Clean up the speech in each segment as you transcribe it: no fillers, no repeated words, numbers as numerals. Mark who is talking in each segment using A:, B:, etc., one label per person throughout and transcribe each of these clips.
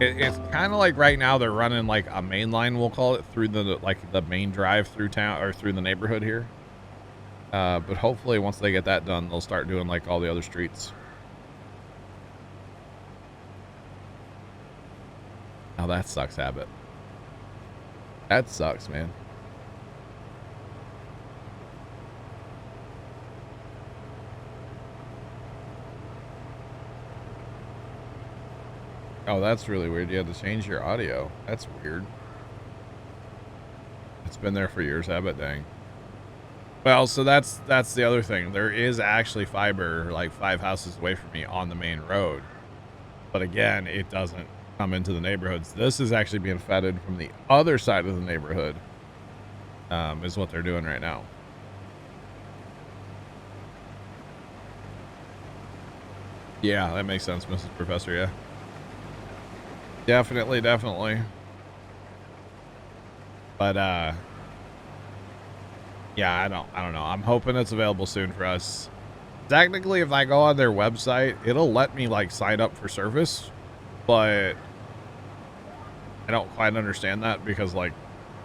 A: It's kind of like right now they're running like a main line, we'll call it, through the main drive through town or through the neighborhood here. But hopefully once they get that done, they'll start doing like all the other streets. Oh, that sucks, Habit. That sucks, man. Oh, that's really weird. You had to change your audio. That's weird. It's been there for years, Habit. Dang. Well, so that's the other thing. There is actually fiber like 5 houses away from me on the main road. But again, it doesn't come into the neighborhoods. This is actually being fed from the other side of the neighborhood, is what they're doing right now. Yeah, that makes sense, Mrs. Professor. Yeah. Definitely. But, yeah, I don't know. I'm hoping it's available soon for us. Technically, if I go on their website, it'll let me like sign up for service, but I don't quite understand that because like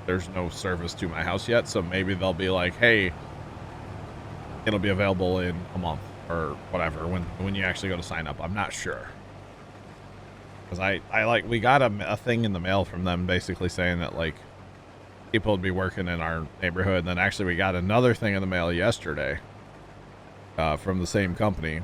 A: there's no service to my house yet. So maybe they'll be like, hey, it'll be available in a month or whatever when you actually go to sign up. I'm not sure. Because we got a thing in the mail from them basically saying that like people would be working in our neighborhood. And then actually we got another thing in the mail yesterday from the same company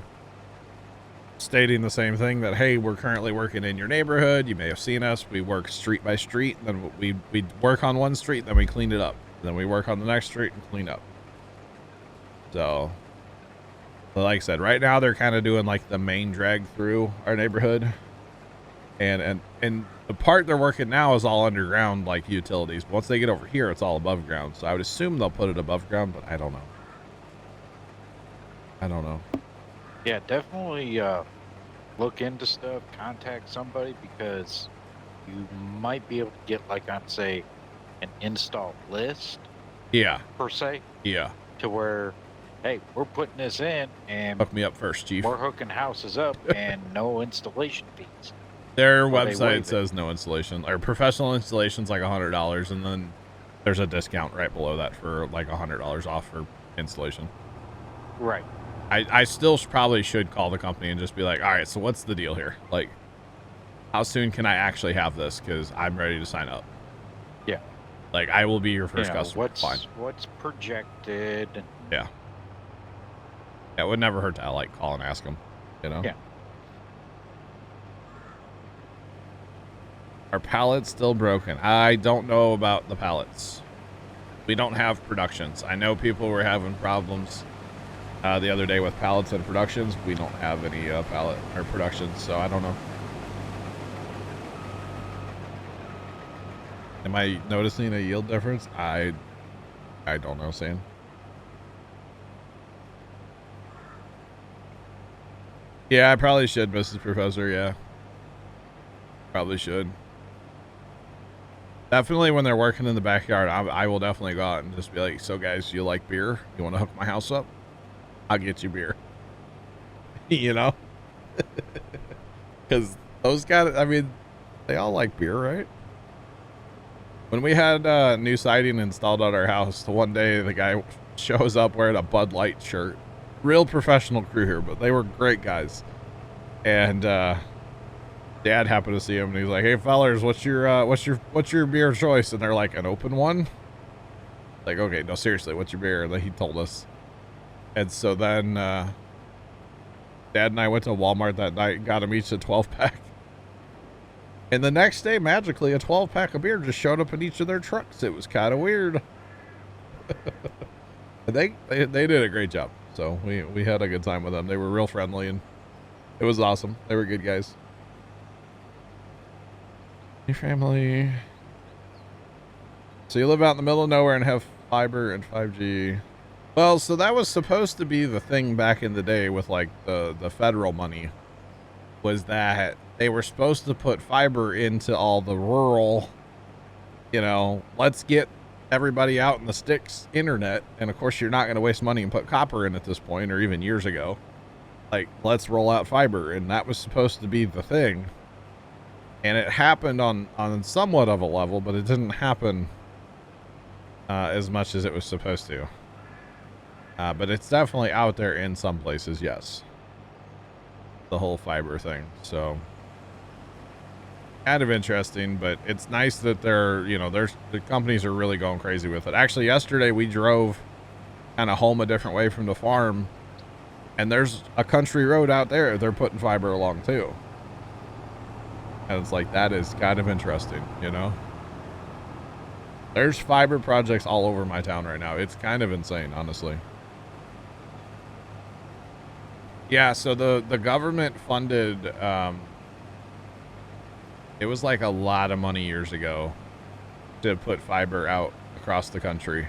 A: stating the same thing, that, hey, we're currently working in your neighborhood. You may have seen us. We work street by street. Then we work on one street, then we clean it up. Then we work on the next street and clean up. So, like I said, right now they're kind of doing like the main drag through our neighborhood. And the part they're working now is all underground, like utilities. But once they get over here, it's all above ground. So I would assume they'll put it above ground, but I don't know.
B: Yeah, definitely look into stuff, contact somebody, because you might be able to get like on, say, an install list.
A: Yeah.
B: Per se.
A: Yeah.
B: To where, hey, we're putting this in and
A: hook me up first, Chief.
B: We're hooking houses up and no installation fees.
A: Their website says no installation, or professional installation's like $100, and then there's a discount right below that for like $100 off for installation.
B: Right.
A: I still probably should call the company and just be like, all right, so what's the deal here? Like, how soon can I actually have this? Because I'm ready to sign up.
B: Yeah.
A: Like, I will be your first customer.
B: What's projected?
A: Yeah. Yeah, it would never hurt to like call and ask them, you know?
B: Yeah.
A: Are pallets still broken? I don't know about the pallets. We don't have productions. I know people were having problems the other day with pallets and productions. We don't have any pallet or productions, so I don't know. Am I noticing a yield difference? I don't know, Sam. Yeah, I probably should, Mrs. Professor. Yeah, probably should. Definitely when they're working in the backyard, I will definitely go out and just be like, so guys, you like beer? You want to hook my house up? I'll get you beer. You know? Because those guys, I mean, they all like beer, right? When we had new siding installed at our house, the one day the guy shows up wearing a Bud Light shirt. Real professional crew here, but they were great guys. And Dad happened to see him, and he's like, "Hey fellers, what's your beer choice?" And they're like, "An open one." Like, okay, no, seriously, what's your beer? And he told us. And so then Dad and I went to Walmart that night and got them each a 12-pack. And the next day, magically, a 12-pack of beer just showed up in each of their trucks. It was kind of weird. they did a great job. So we had a good time with them. They were real friendly, and it was awesome. They were good guys. Your family. So you live out in the middle of nowhere and have fiber and 5G. Well, so that was supposed to be the thing back in the day with like the federal money, was that they were supposed to put fiber into all the rural, you know, let's get everybody out in the sticks internet. And of course you're not going to waste money and put copper in at this point, or even years ago. Like, let's roll out fiber. And that was supposed to be the thing. And it happened on somewhat of a level, but it didn't happen as much as it was supposed to. But it's definitely out there in some places, yes. The whole fiber thing. So kind of interesting, but it's nice that the companies are really going crazy with it. Actually, yesterday we drove kind of home a different way from the farm, and there's a country road out there they're putting fiber along too. And it's like, that is kind of interesting, you know? There's fiber projects all over my town right now. It's kind of insane, honestly. Yeah, so the government funded, it was like a lot of money years ago to put fiber out across the country.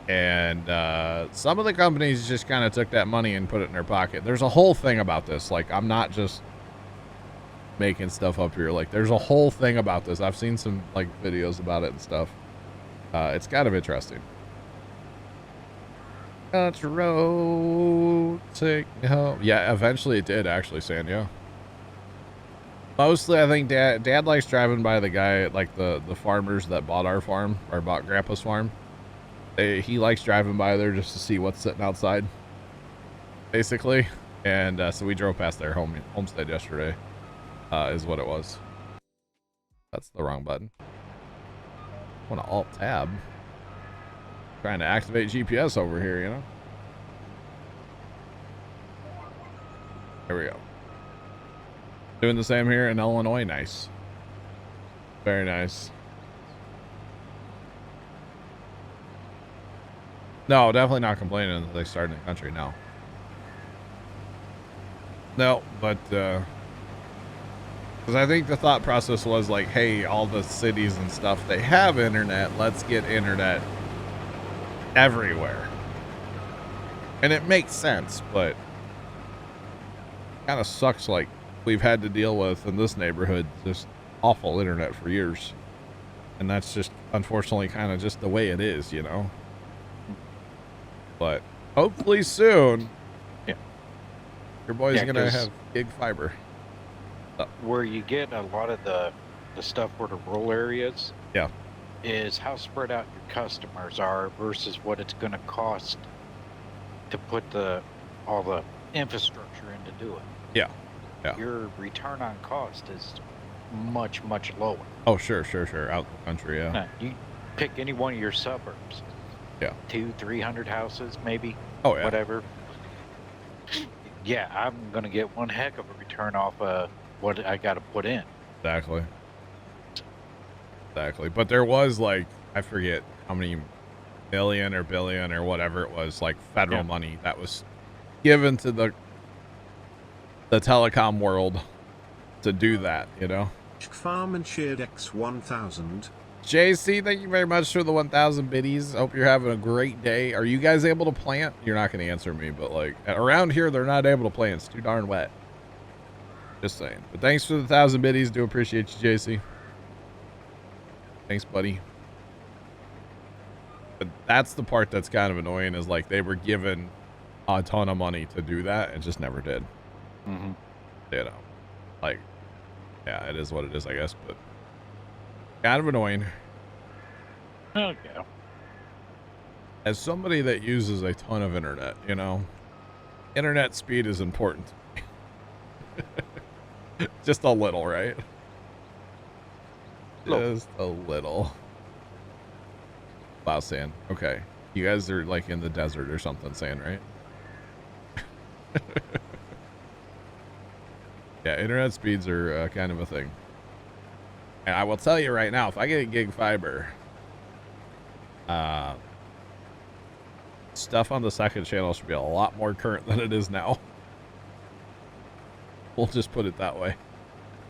A: And some of the companies just kind of took that money and put it in their pocket. There's a whole thing about this. Like, I'm not just making stuff up here. Like, there's a whole thing about this. I've seen some like videos about it and stuff. It's kind of interesting. Country road, take me home. Yeah, eventually it did actually, Sanya. Mostly, I think Dad likes driving by the guy, like the farmers that bought our farm, or bought Grandpa's farm. He likes driving by there just to see what's sitting outside, basically. And so we drove past their homestead yesterday. Is what it was. That's the wrong button. I want to alt tab. Trying to activate GPS over here, you know? There we go. Doing the same here in Illinois. Nice. Very nice. No, definitely not complaining that they started in the country. No. No, but because I think the thought process was like, hey, all the cities and stuff, they have internet. Let's get internet everywhere. And it makes sense, but kind of sucks. Like, we've had to deal with in this neighborhood just awful internet for years. And that's just, unfortunately, kind of just the way it is, you know? But hopefully soon,
B: yeah,
A: your boy's going to have gig fiber.
B: Where you get a lot of the stuff for the rural areas,
A: yeah,
B: is how spread out your customers are versus what it's going to cost to put all the infrastructure in to do it.
A: Yeah, yeah.
B: Your return on cost is much lower.
A: Oh, sure. Out the country, yeah.
B: Now, you pick any one of your suburbs.
A: Yeah.
B: 200-300 houses, maybe.
A: Oh, yeah.
B: Whatever. Yeah, I'm going to get one heck of a return off what I got to put in.
A: Exactly. But there was, like, I forget how many million or billion or whatever it was, like, federal money that was given to the telecom world to do that, you know?
C: Farm and shared X1000.
A: JC, thank you very much for the 1,000 biddies. Hope you're having a great day. Are you guys able to plant? You're not going to answer me, but like around here, they're not able to plant. It's too darn wet. Just saying. But thanks for the 1,000 biddies. Do appreciate you, JC. Thanks, buddy. But that's the part that's kind of annoying, is like they were given a ton of money to do that and just never did.
B: Mm-hmm.
A: You know, like, yeah, it is what it is, I guess, but kind of annoying.
B: Okay.
A: As somebody that uses a ton of internet, you know, internet speed is important. Just a little, right? Just a little. Wow, sand. Okay. You guys are like in the desert or something, sand, right? Yeah, internet speeds are kind of a thing. And I will tell you right now, if I get a gig fiber, stuff on the second channel should be a lot more current than it is now. We'll just put it that way.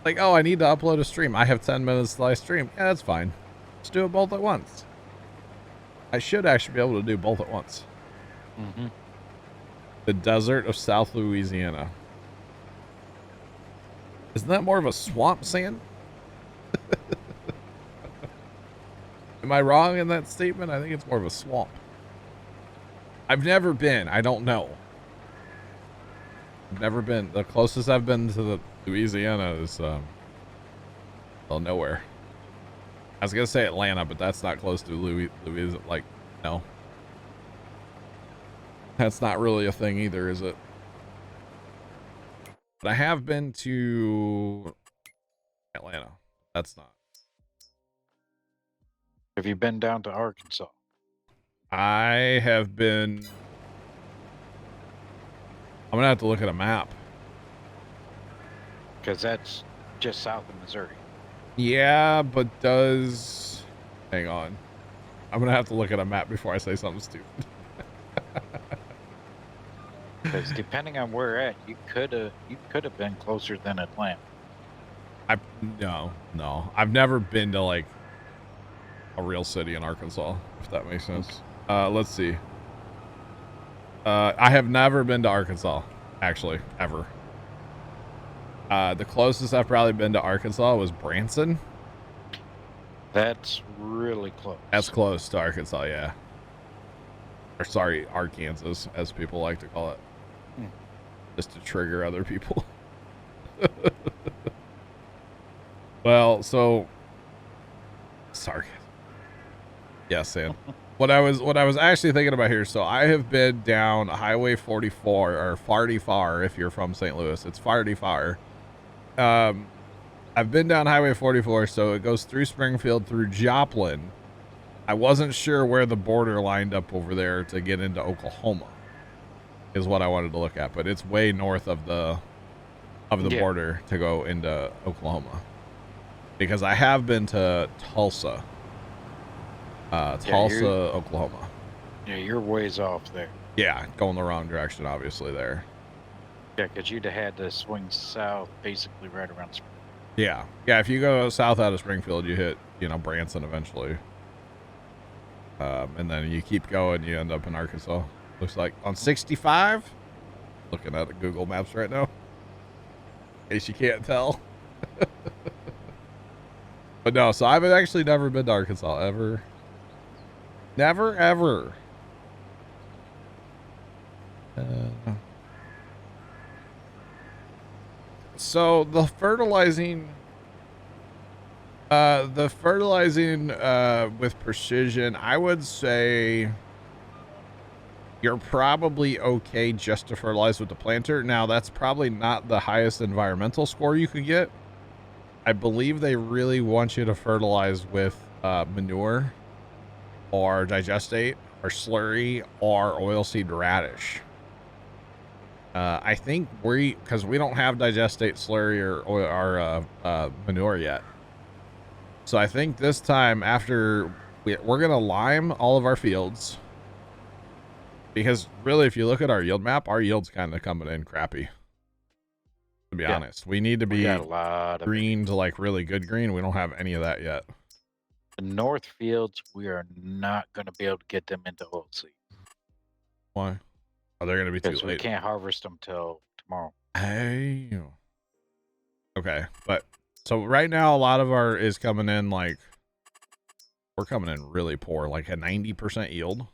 A: Like, oh, I need to upload a stream. I have 10 minutes to live stream. Yeah, that's fine. Let's do it both at once. I should actually be able to do both at once.
B: Mm-hmm.
A: The desert of South Louisiana. Isn't that more of a swamp, sand? Am I wrong in that statement? I think it's more of a swamp. I've never been. I don't know. I've never been. The closest I've been to the Louisiana is Well, nowhere. I was gonna say Atlanta, but that's not close to Louis. Like, no. That's not really a thing either, is it? But I have been to Atlanta. That's not.
B: Have you been down to Arkansas?
A: I have been. I'm gonna have to look at a map.
B: Because that's just south of Missouri.
A: Yeah, but does. Hang on. I'm gonna have to look at a map before I say something stupid.
B: Because depending on where at, you could have been closer than Atlanta.
A: No. I've never been to like a real city in Arkansas, if that makes sense. Let's see. I have never been to Arkansas, actually, ever. The closest I've probably been to Arkansas was Branson.
B: That's really close.
A: That's close to Arkansas, yeah. Or sorry, Arkansas, as people like to call it. Just to trigger other people. Well, so sarcasm. Yes, Sam. What I was actually thinking about here, so I have been down Highway 44, or Farty Far if you're from St. Louis. It's Farty Far. I've been down Highway 44, so it goes through Springfield, through Joplin. I wasn't sure where the border lined up over there to get into Oklahoma, is what I wanted to look at, but it's way north of the border to go into Oklahoma. Because I have been to Tulsa. Oklahoma.
B: Yeah, you're ways off there.
A: Yeah, going the wrong direction, obviously, there.
B: Yeah, because you'd have had to swing south basically right around Springfield.
A: Yeah. Yeah, if you go south out of Springfield, you hit, Branson eventually. And then you keep going, you end up in Arkansas. Looks like on 65. Looking at Google Maps right now. In case you can't tell. But no, so I've actually never been to Arkansas, ever. Never, ever. So the fertilizing with precision, I would say you're probably okay just to fertilize with the planter. Now, that's probably not the highest environmental score you could get. I believe they really want you to fertilize with manure or digestate or slurry or oilseed radish. I think because we don't have digestate, slurry, or manure yet. So I think this time after we're going to lime all of our fields, because really, if you look at our yield map, our yield's kind of coming in crappy. To be honest, we need to be green to like really good green. We don't have any of that yet.
B: The north fields, we are not going to be able to get them into oilseed.
A: Why? Are they going to be too late?
B: Because we can't harvest them till tomorrow.
A: Hey. Okay, but so right now a lot of our is coming in like we're coming in really poor, like a 90% yield.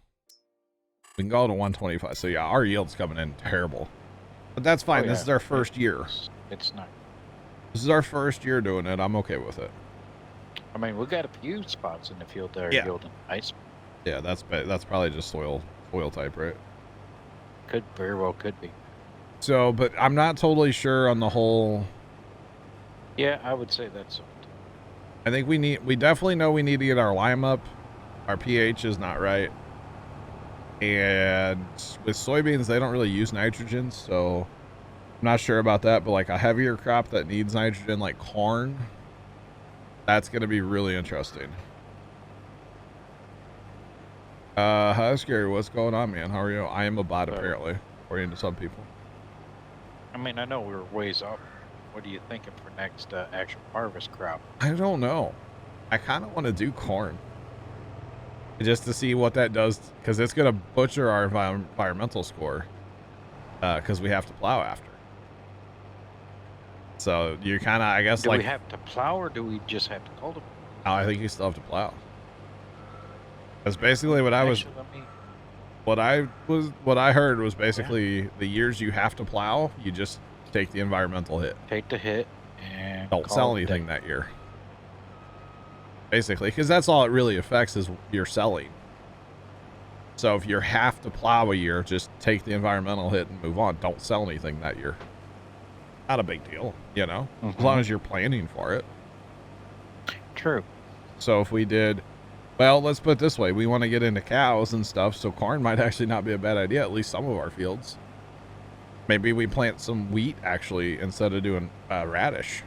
A: We can go to 125. So yeah, our yield's coming in terrible. But that's fine. This is our first year.
B: It's not.
A: This is our first year doing it. I'm okay with it.
B: I mean, we got a few spots in the field that are yielding nice.
A: Yeah, that's probably just soil type, right?
B: Could very well could be.
A: So, but I'm not totally sure on the whole.
B: Yeah, I would say that's it.
A: I think we definitely know we need to get our lime up. Our pH is not right. And with soybeans, they don't really use nitrogen, so I'm not sure about that. But like a heavier crop that needs nitrogen, like corn, that's going to be really interesting. Hi, Scary. What's going on, man? How are you? I am a bot, apparently, according to some people.
B: I mean, I know we're ways off. What are you thinking for next actual harvest crop?
A: I don't know. I kind of want to do corn. Just to see what that does, because it's going to butcher our environmental score, because we have to plow after. So you're kind of, I guess,
B: do we have to plow or do we just have to cultivate?
A: Oh, I think you still have to plow. That's basically what I was. What I heard was basically the years you have to plow, you just take the environmental hit.
B: Take the hit and
A: don't sell anything that year. basically, because that's all it really affects is your selling. So if you have to plow a year, just take the environmental hit and move on. Don't sell anything that year. Not a big deal, you know, as long as you're planning for it.
B: True.
A: So if we did, well, let's put it this way. We want to get into cows and stuff, so corn might actually not be a bad idea, at least some of our fields. Maybe we plant some wheat, actually, instead of doing radish.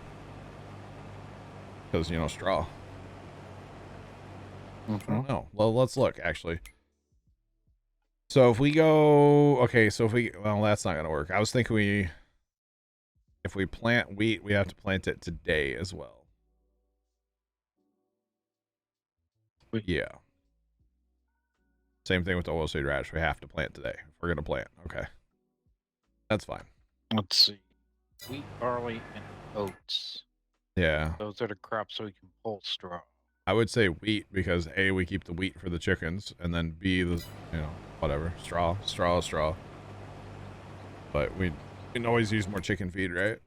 A: Because, you know, straw. I don't know. Well, let's look, actually. So if we go, okay, so if we, well, that's not going to work. I was thinking if we plant wheat, we have to plant it today as well. Yeah. Same thing with the oilseed radish. We have to plant today if we're going to plant. Okay. That's fine.
B: Let's see. Wheat, barley, and oats.
A: Yeah.
B: Those are the crops so we can pull straw.
A: I would say wheat because A, we keep the wheat for the chickens, and then B, the, you know, whatever. Straw. But we can always use more chicken feed, right?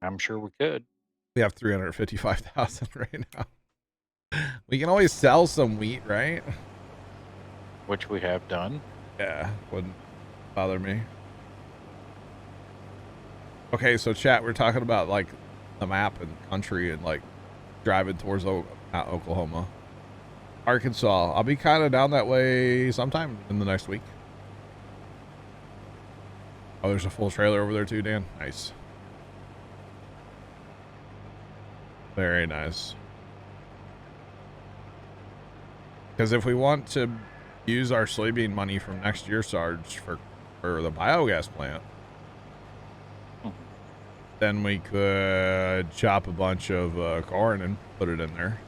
B: I'm sure we could.
A: We have 355,000 right now. We can always sell some wheat, right?
B: Which we have done.
A: Yeah, wouldn't bother me. Okay, so chat, we're talking about like the map and country and like driving towards not Oklahoma, Arkansas. I'll be kind of down that way sometime in the next week. Oh, there's a full trailer over there too, Dan. Nice. Very nice. Because if we want to use our soybean money from next year's Sarge for the biogas plant, then we could chop a bunch of corn and put it in there.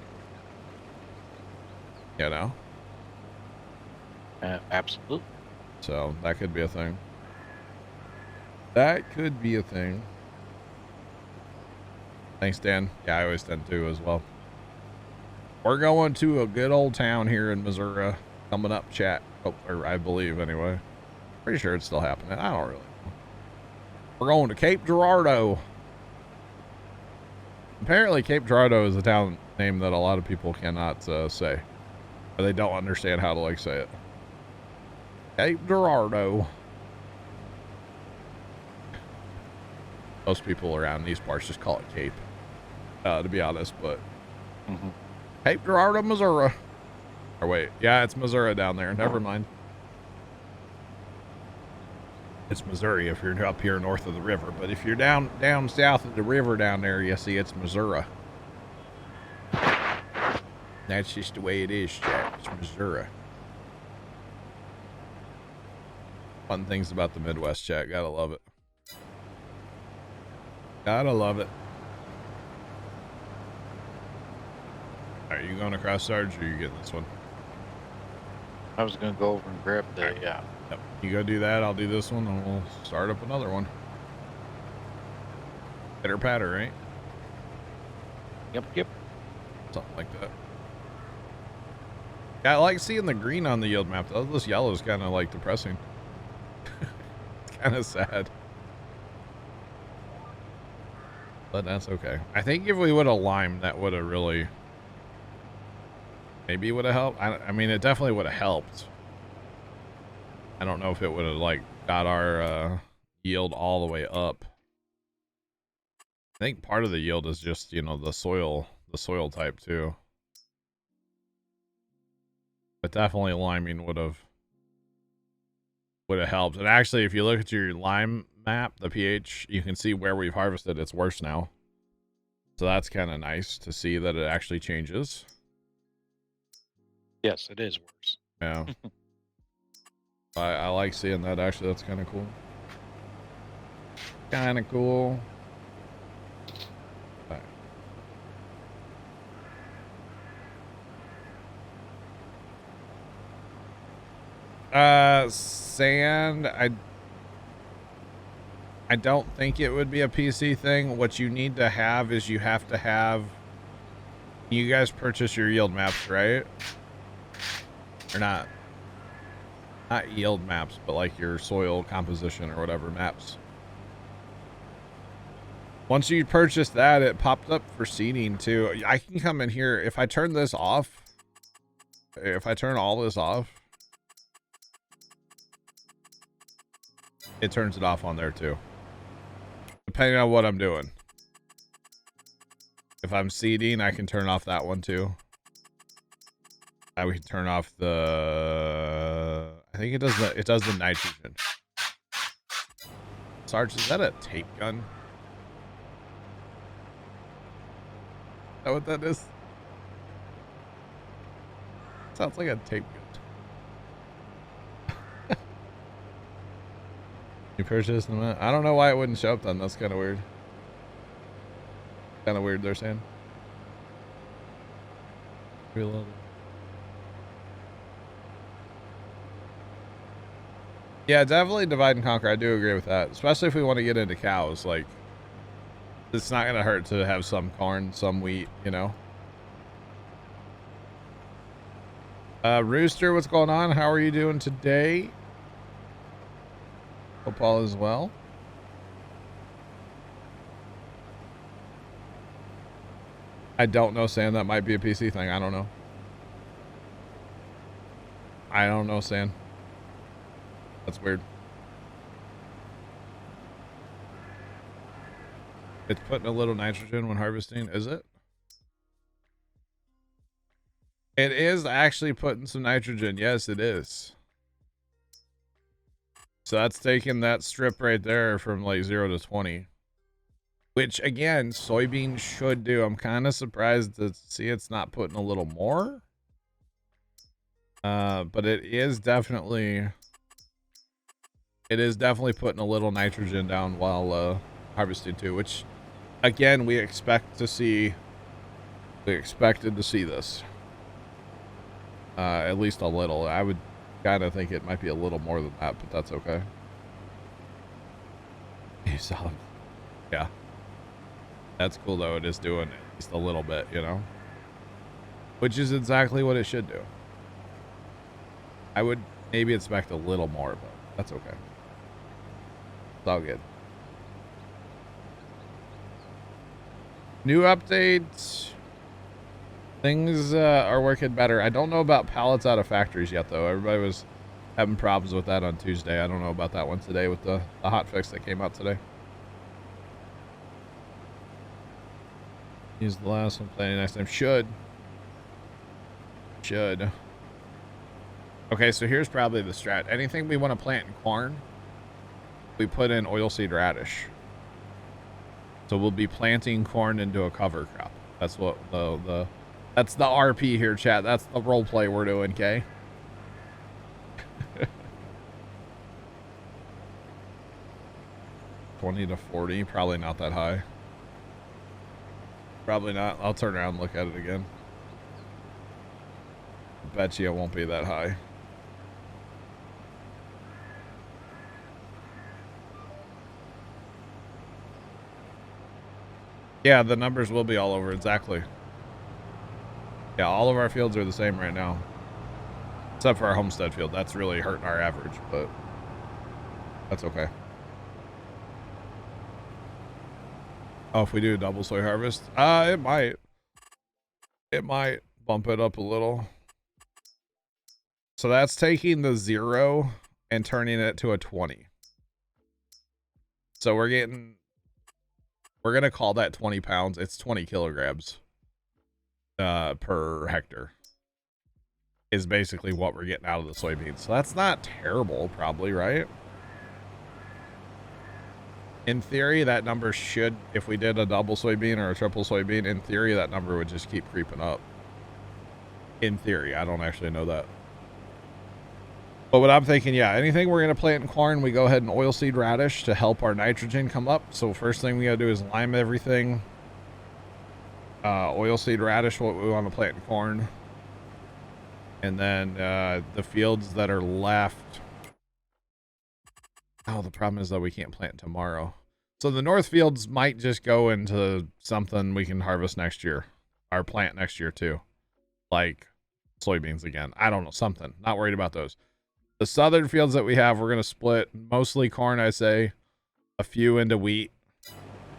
A: You know?
B: Absolutely.
A: So that could be a thing. That could be a thing. Thanks, Dan. Yeah, I always tend to as well. We're going to a good old town here in Missouri coming up, chat. Oh, or I believe anyway. Pretty sure it's still happening. I don't really know. We're going to Cape Girardeau. Apparently, Cape Girardeau is a town name that a lot of people cannot say. Or they don't understand how to, like, say it. Cape Girardeau. Most people around these parts just call it Cape, to be honest, but... Cape Girardeau, Missouri. Or wait, yeah, it's Missouri down there. Never mind. It's Missouri if you're up here north of the river, but if you're down south of the river down there, you see it's Missouri. That's just the way it is, chat. It's Missouri. Fun things about the Midwest, chat. Gotta love it. Gotta love it. Are you going across, Sarge, or are you getting this one?
B: I was going to go over and grab the, yeah.
A: Yep. You go do that, I'll do this one, and we'll start up another one. Pitter patter, right?
B: Yep.
A: Something like that. Yeah, I like seeing the green on the yield map, though. This yellow is kind of, like, depressing. It's kind of sad. But that's okay. I think if we would have limed, that would have really... Maybe it would have helped. I mean, it definitely would have helped. I don't know if it would have, like, got our yield all the way up. I think part of the yield is just, you know, the soil type, too. But definitely liming would have helped. And actually, if you look at your lime map, the pH, you can see where we've harvested. It's worse now. So that's kind of nice to see that it actually changes.
B: Yes, it is worse.
A: Yeah. I like seeing that, actually. That's kind of cool. Kind of cool. Right. Sand, I don't think it would be a PC thing. What you need to have is you have to have... You guys purchase your yield maps, right? Or not yield maps, but like your soil composition or whatever maps. Once you purchase that, it popped up for seeding too. I can come in here. If I turn this off, if I turn all this off, it turns it off on there too. Depending on what I'm doing. If I'm seeding, I can turn off that one too. We can turn off the, I think it does the nitrogen. Sarge, is that a tape gun? Is that what that is? Sounds like a tape gun. You purchased them? I don't know why it wouldn't show up then. That's kind of weird. Kind of weird they're saying. Reload. Yeah, definitely divide and conquer. I do agree with that. Especially if we want to get into cows. Like, it's not going to hurt to have some corn, some wheat, you know. Rooster, what's going on? How are you doing today? Hope all is well. I don't know, Sam. That might be a PC thing. I don't know. I don't know, Sam. That's weird. It's putting a little nitrogen when harvesting, is it? It is actually putting some nitrogen. Yes, it is. So that's taking that strip right there from like 0 to 20. Which, again, soybeans should do. I'm kind of surprised to see it's not putting a little more. But it is definitely putting a little nitrogen down while harvesting too, which, again, we expected to see this. At least a little. I would kind of think it might be a little more than that, but that's okay. You saw it. Yeah. That's cool, though. It is doing at least a little bit, you know? Which is exactly what it should do. I would maybe expect a little more, but that's okay. It's all good. New updates. Things are working better. I don't know about pallets out of factories yet, though. Everybody was having problems with that on Tuesday. I don't know about that one today with the hot fix that came out today. Use the last one, planning next time. Should. Okay, so here's probably the strat. Anything we want to plant in corn, we put in oilseed radish. So we'll be planting corn into a cover crop. That's what that's the RP here, chat. That's the role play we're doing, okay? 20 to 40, probably not that high. Probably not. I'll turn around and look at it again. Bet you it won't be that high. Yeah, the numbers will be all over, exactly. Yeah, all of our fields are the same right now. Except for our homestead field. That's really hurting our average, but that's okay. Oh, if we do a double soy harvest? It might. It might bump it up a little. So that's taking the 0 and turning it to a 20. So we're going to call that 20 pounds. It's 20 kilograms per hectare is basically what we're getting out of the soybeans. So that's not terrible, probably, right? In theory, that number should, if we did a double soybean or a triple soybean, in theory, that number would just keep creeping up. In theory, I don't actually know that. But what I'm thinking, yeah, anything we're going to plant in corn, we go ahead and oilseed radish to help our nitrogen come up. So first thing we got to do is lime everything. Oilseed radish, what we want to plant in corn. And then the fields that are left. Oh, the problem is that we can't plant tomorrow. So the north fields might just go into something we can harvest next year. Or plant next year too. Like soybeans again. I don't know, something. Not worried about those. The southern fields that we have, we're going to split mostly corn, I say. A few into wheat.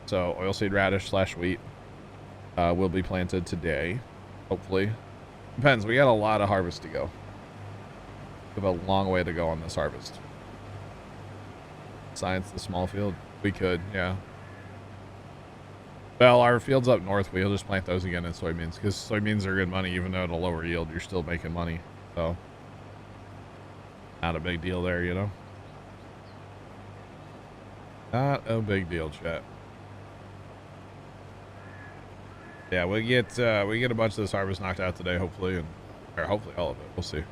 A: So oilseed radish / wheat will be planted today, hopefully. Depends. We got a lot of harvest to go. We have a long way to go on this harvest. Science the small field. We could, yeah. Well, our fields up north, we'll just plant those again in soybeans, because soybeans are good money. Even though at a lower yield, you're still making money. So, not a big deal there, you know? Not a big deal, chat. Yeah, we get a bunch of this harvest knocked out today, hopefully, or hopefully all of it. We'll see.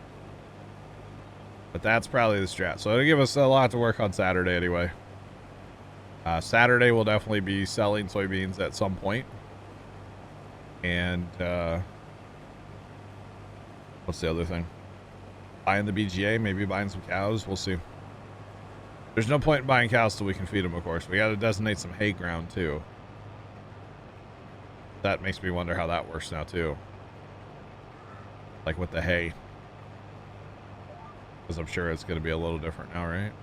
A: But that's probably the strat. So it'll give us a lot to work on Saturday anyway. Saturday we'll definitely be selling soybeans at some point. And what's the other thing? Buying the BGA, maybe buying some cows. We'll see. There's no point in buying cows till we can feed them, of course. We got to designate some hay ground too. That makes me wonder how that works now too. Like with the hay. Because I'm sure it's going to be a little different now, right?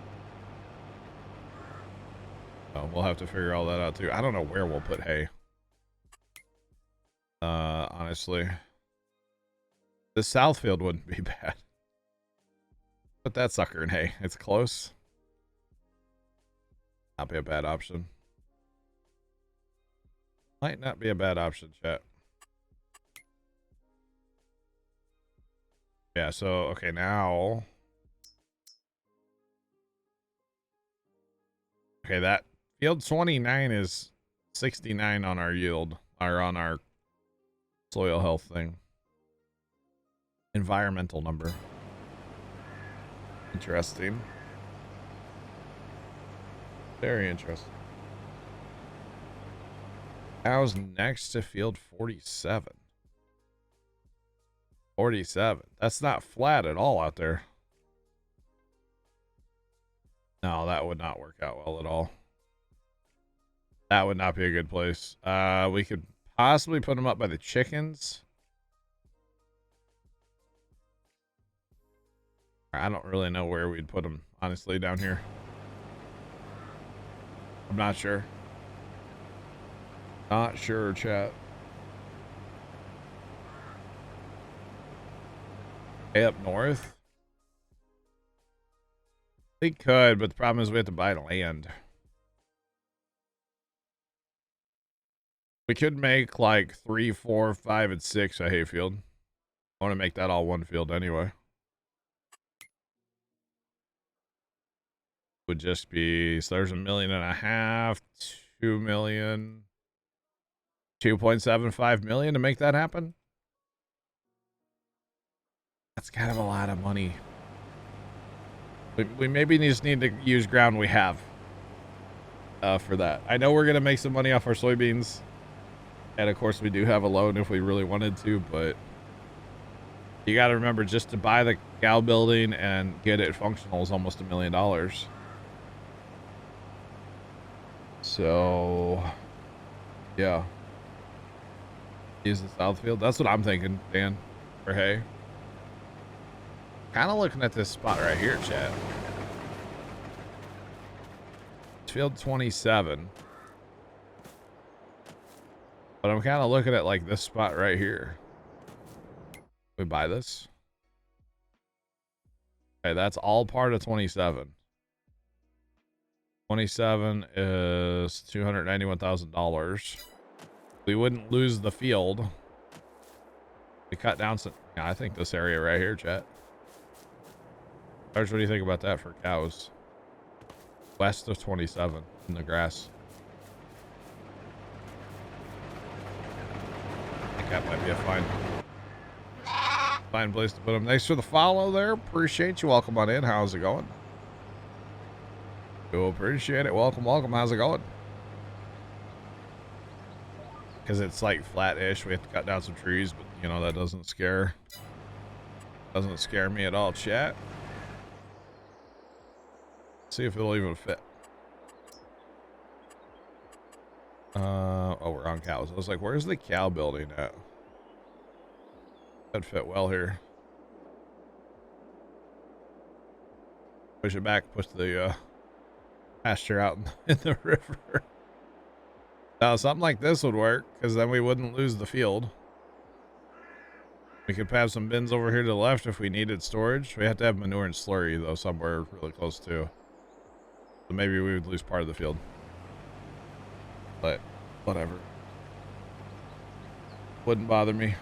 A: Oh, we'll have to figure all that out too. I don't know where we'll put hay. Honestly. The south field wouldn't be bad. Put that sucker in hay. It's close. Not be a bad option. Might not be a bad option, chat. Yeah, so, okay, now... Okay, that field 29 is 69 on our yield, or on our soil health thing. Environmental number. Interesting. Very interesting. How's next to field 47? 47. That's not flat at all out there. No, that would not work out well at all. That would not be a good place. We could possibly put them up by the chickens. I don't really know where we'd put them, honestly, down here. I'm not sure. Not sure, chat. Hey, up north? We could, but the problem is we have to buy land. We could make like 3, 4, 5, and 6 a hayfield. I want to make that all one field anyway. Would just be, so there's 1.5 million, 2 million, 2.75 million to make that happen. That's kind of a lot of money. We maybe just need to use ground we have for that. I know we're going to make some money off our soybeans. And of course we do have a loan if we really wanted to, but you got to remember, just to buy the cow building and get it functional is almost $1 million. So yeah. Use the south field. That's what I'm thinking, Dan, for hay. Kind of looking at this spot right here, chat. It's field 27. But I'm kind of looking at like this spot right here. We buy this. Okay, that's all part of 27. 27 is $291,000. We wouldn't lose the field. We cut down some. Yeah, I think this area right here, chat. What do you think about that for cows? West of 27 in the grass. I think that might be a fine place to put them. Thanks for the follow there. Appreciate you. Welcome on in. How's it going? Cool. Appreciate it. Welcome. How's it going? Because it's like flat-ish. We have to cut down some trees, but you know, that doesn't scare me at all, chat. See if it'll even fit. Oh, we're on cows. I was like, where's the cow building at? That'd fit well here. Push it back, push the pasture out in the river. Now, something like this would work, because then we wouldn't lose the field. We could have some bins over here to the left if we needed storage. We have to have manure and slurry, though, somewhere really close to. So maybe we would lose part of the field. But, whatever. Wouldn't bother me.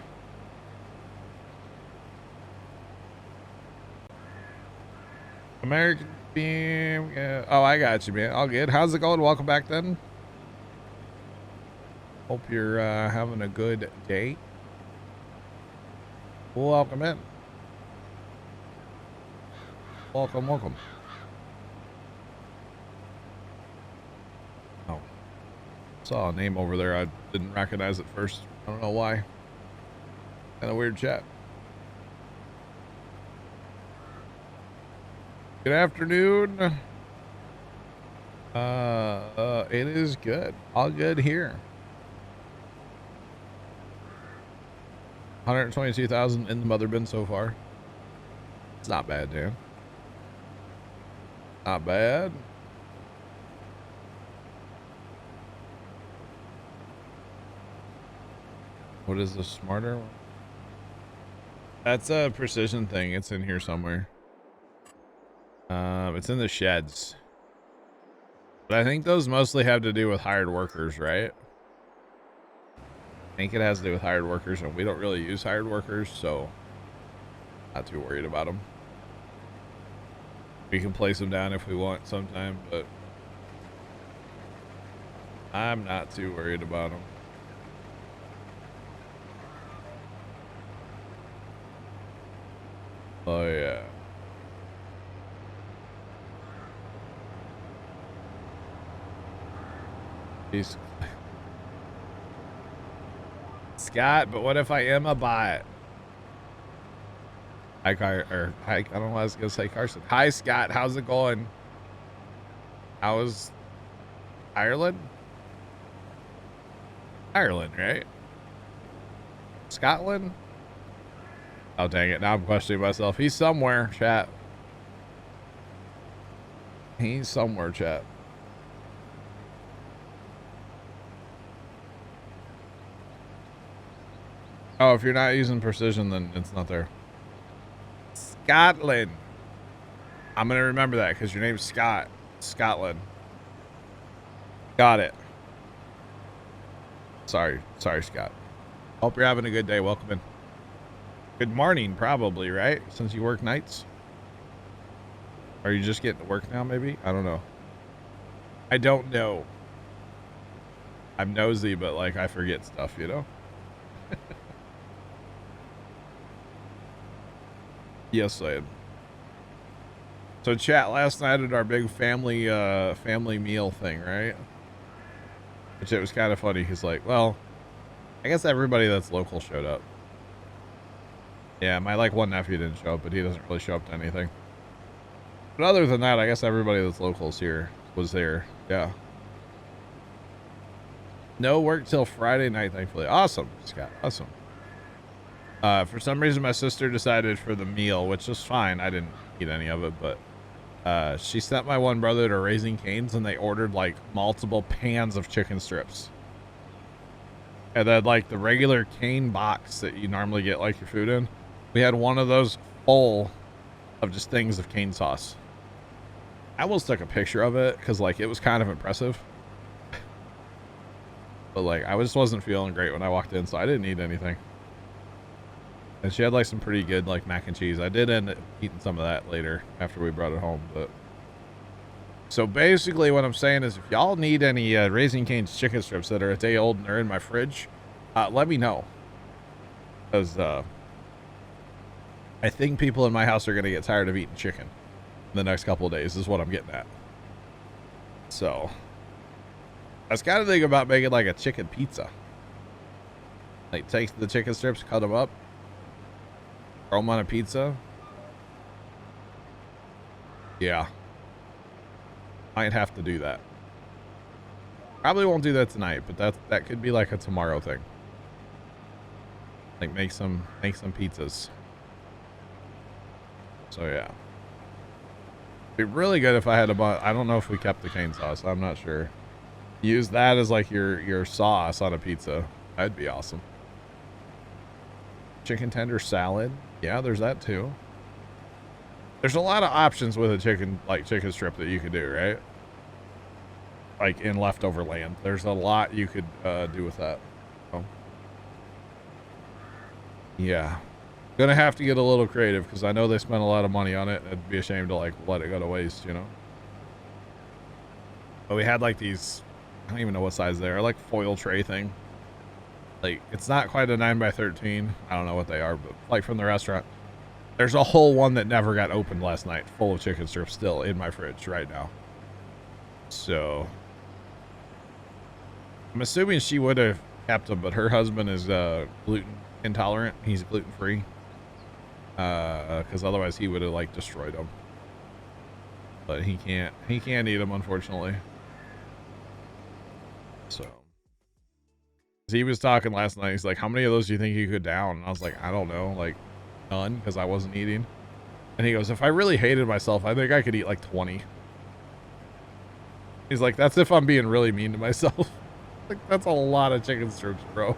A: American Beam. Yeah. Oh, I got you, man. All good. How's it going? Welcome back, then. Hope you're having a good day. Welcome in. Welcome, welcome. Oh. Saw a name over there. I didn't recognize it first. I don't know why. Kind of weird chat. Good afternoon. It is good. All good here. 122,000 in the mother bin so far. It's not bad, Dan. Not bad. What is the smarter one? That's a precision thing. It's in here somewhere. It's in the sheds. But I think those mostly have to do with hired workers, right? I think it has to do with hired workers, and we don't really use hired workers, so not too worried about them. We can place them down if we want sometime, but I'm not too worried about them. Oh yeah. He's Scott, but what if I am a bot? Hi, I don't know what I was gonna say, Carson. Hi, Scott. How's it going? How's Ireland? Ireland, right? Scotland? Oh, dang it. Now I'm questioning myself. He's somewhere, chat. He's somewhere, chat. Oh, if you're not using precision, then it's not there. Scotland. I'm going to remember that because your name's Scott. Scotland. Got it. Sorry, Scott. Hope you're having a good day. Welcome in. Good morning, probably, right? Since you work nights? Are you just getting to work now, maybe? I don't know. I don't know. I'm nosy, but, like, I forget stuff, you know? Yes, I am. So, chat, last night at our big family meal thing, right? Which it was kind of funny, because, like, well, I guess everybody that's local showed up. Yeah, my, like, one nephew didn't show up, but he doesn't really show up to anything. But other than that, I guess everybody that's locals here was there. Yeah. No work till Friday night, thankfully. Awesome, Scott. Awesome. For some reason, my sister decided for the meal, which is fine. I didn't eat any of it, but she sent my one brother to Raising Cane's, and they ordered, like, multiple pans of chicken strips. And then, like, the regular cane box that you normally get, like, your food in, we had one of those full of just things of cane sauce. I almost took a picture of it because, like, it was kind of impressive. But, like, I just wasn't feeling great when I walked in, so I didn't eat anything. And she had, like, some pretty good, like, mac and cheese. I did end up eating some of that later after we brought it home, but... So, basically, what I'm saying is if y'all need any Raising Cane's chicken strips that are a day old and they're in my fridge, let me know. Because, I think people in my house are going to get tired of eating chicken in the next couple of days, is what I'm getting at. So, I was kind of thinking about making, like, a chicken pizza. Like, take the chicken strips, cut them up, throw them on a pizza. Yeah. Might have to do that. Probably won't do that tonight, but that could be like a tomorrow thing. Like make some pizzas. So yeah. It'd be really good if I had a bunch. I don't know if we kept the cane sauce. I'm not sure. Use that as like your sauce on a pizza. That'd be awesome. Chicken tender salad. Yeah, there's that too. There's a lot of options with a chicken strip that you could do, right? Like in leftover land. There's a lot you could do with that. So, yeah. Gonna have to get a little creative because I know they spent a lot of money on it. It'd be a shame to like let it go to waste, you know? But we had like these, I don't even know what size they are, like foil tray thing. Like, it's not quite a 9x13. I don't know what they are, but like from the restaurant. There's a whole one that never got opened last night, full of chicken strips still in my fridge right now. So, I'm assuming she would have kept them, but her husband is gluten intolerant. He's gluten free. Because otherwise he would have like destroyed them. But he can't eat them, unfortunately. So. He was talking last night. He's like, how many of those do you think you could down? And I was like, I don't know, like none, because I wasn't eating. And he goes, if I really hated myself, I think I could eat like 20. He's like, that's if I'm being really mean to myself. Like, that's a lot of chicken strips, bro.